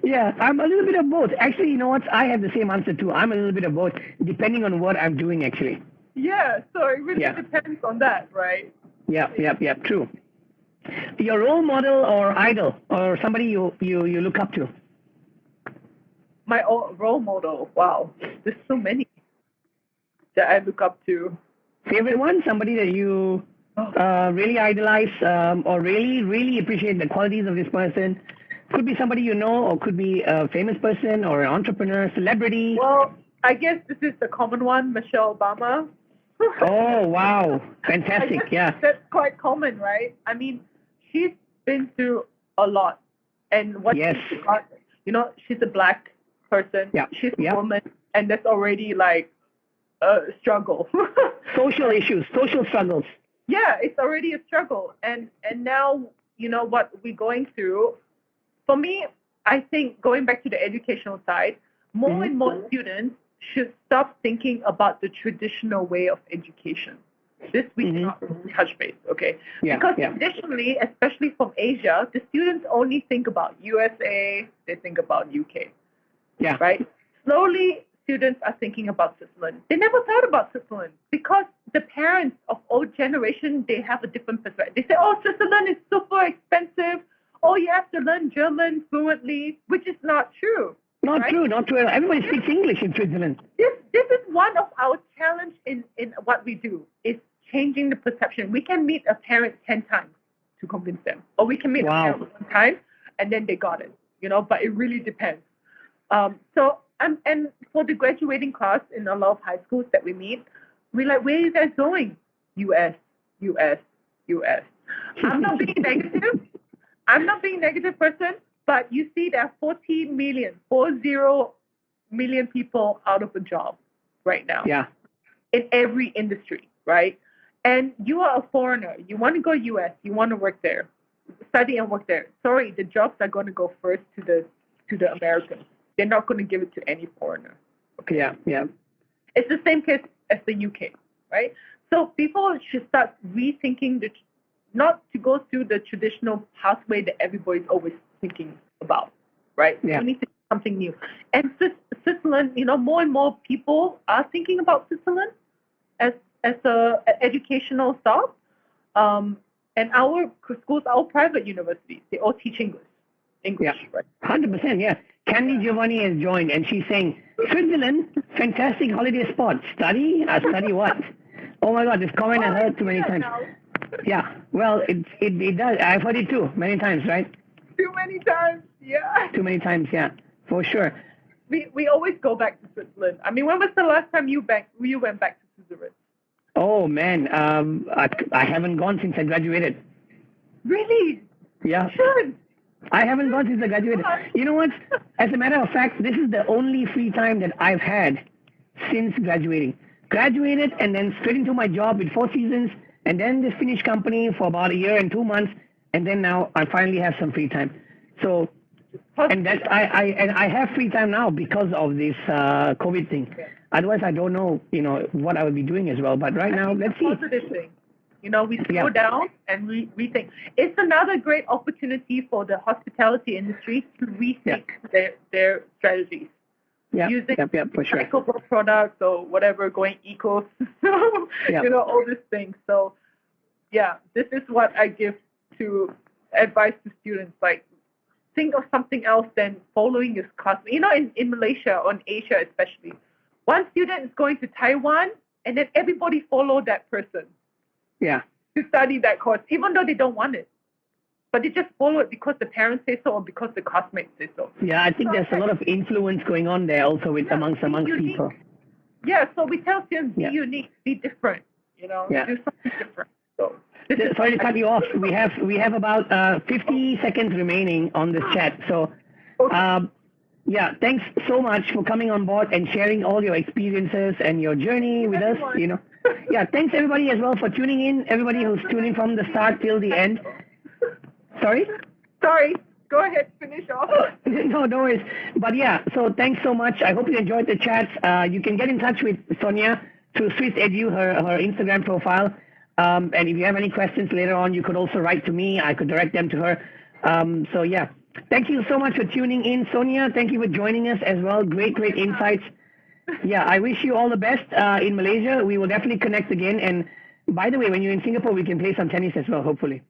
Speaker 1: Yeah, I'm a little bit of both. Actually, you know what? I have the same answer too. I'm a little bit of both, depending on what I'm doing, actually.
Speaker 2: Yeah, so it really depends on that, right?
Speaker 1: Yeah, true. Your role model or idol or somebody you look up to?
Speaker 2: My role model, wow. There's so many that I look up to.
Speaker 1: Favorite one? Somebody that you really idolize or really, really appreciate the qualities of this person? Could be somebody you know, or could be a famous person or an entrepreneur, celebrity.
Speaker 2: Well, I guess this is the common one, Michelle Obama.
Speaker 1: Oh, wow. Fantastic. Yeah.
Speaker 2: That's quite common, right? I mean, she's been through a lot. And what
Speaker 1: Yes.
Speaker 2: she's got, she's a black person.
Speaker 1: Yeah.
Speaker 2: She's a
Speaker 1: Yeah.
Speaker 2: woman. And that's already like a struggle.
Speaker 1: Social issues, social struggles.
Speaker 2: Yeah, it's already a struggle. And now, what we're going through, for me, I think going back to the educational side, more and more students should stop thinking about the traditional way of education. This we cannot touch base, okay?
Speaker 1: Yeah,
Speaker 2: because
Speaker 1: yeah.
Speaker 2: traditionally, especially from Asia, the students only think about USA, they think about UK,
Speaker 1: Yeah.
Speaker 2: right? Slowly, students are thinking about Switzerland. They never thought about Switzerland because the parents of old generation, they have a different perspective. They say, oh, Switzerland is super expensive. Oh, you have to learn German fluently, which is not true.
Speaker 1: Not
Speaker 2: right?
Speaker 1: true, not true. Everybody speaks English in Switzerland.
Speaker 2: This is one of our challenge in what we do, is changing the perception. We can meet a parent 10 times to convince them, or we can meet a parent one time and then they got it, but it really depends. And for the graduating class in a lot of high schools that we meet, we're like, where are you guys going? US, US, US. I'm not being negative. I'm not being a negative person, but you see there are 40 million people out of a job right now.
Speaker 1: Yeah.
Speaker 2: In every industry, right? And you are a foreigner. You want to go US. You want to work there, study and work there. Sorry, the jobs are going to go first to the Americans. They're not going to give it to any foreigner. Okay?
Speaker 1: Yeah, yeah.
Speaker 2: It's the same case as the UK, right? So people should start rethinking not to go through the traditional pathway that everybody's always thinking about, right?
Speaker 1: Yeah.
Speaker 2: We need to do something new. And Switzerland, more and more people are thinking about Switzerland as a educational stop. And our schools, our private universities, they all teach English,
Speaker 1: yeah.
Speaker 2: right?
Speaker 1: 100%, yeah. Candy Giovanni has joined, and she's saying, Switzerland, fantastic holiday spot. Study? Study what? Oh my God, this comment I heard too many times. Yeah, well, it does. I've heard it too, many times, right?
Speaker 2: Too many times, yeah.
Speaker 1: Too many times, yeah, for sure.
Speaker 2: We always go back to Switzerland. I mean, when was the last time you went back to Cesar?
Speaker 1: Oh man, I haven't gone since I graduated.
Speaker 2: Really?
Speaker 1: Yeah.
Speaker 2: Should.
Speaker 1: I haven't gone since I graduated. You know what? As a matter of fact, this is the only free time that I've had since graduating. Graduated and then straight into my job with 4 seasons, and then this Finnish company for about a year and 2 months, and then now I finally have some free time. So, and that's I have free time now because of this COVID thing. Otherwise, I don't know, what I would be doing as well. But right now, let's see.
Speaker 2: Positive thing. We slow down and we rethink. It's another great opportunity for the hospitality industry to rethink their strategies.
Speaker 1: Yeah,
Speaker 2: using
Speaker 1: for sure.
Speaker 2: recyclable products or whatever, going eco, all these things. So, yeah, this is what I give to advice to students. Like, think of something else than following your class. In Malaysia or in Asia especially, one student is going to Taiwan, and then everybody follow that person.
Speaker 1: Yeah.
Speaker 2: To study that course, even though they don't want it. But they just follow it because the parents say so or because the classmates say so.
Speaker 1: Yeah, I think there's a lot of influence going on there also amongst people.
Speaker 2: Yeah, so we tell students, be unique, be different, do something different. So
Speaker 1: sorry to cut you off. We have about 50 seconds remaining on this chat. So yeah, thanks so much for coming on board and sharing all your experiences and your journey with us, Yeah, thanks everybody as well for tuning in, everybody who's tuning from the start till the end. Sorry, go ahead, finish off. No worries. But yeah, so thanks so much. I hope you enjoyed the chat. You can get in touch with Sonia through Swiss Edu, her Instagram profile. And if you have any questions later on, you could also write to me. I could direct them to her. So yeah, thank you so much for tuning in, Sonia. Thank you for joining us as well. Great insights. Yeah, I wish you all the best in Malaysia. We will definitely connect again. And by the way, when you're in Singapore, we can play some tennis as well, hopefully.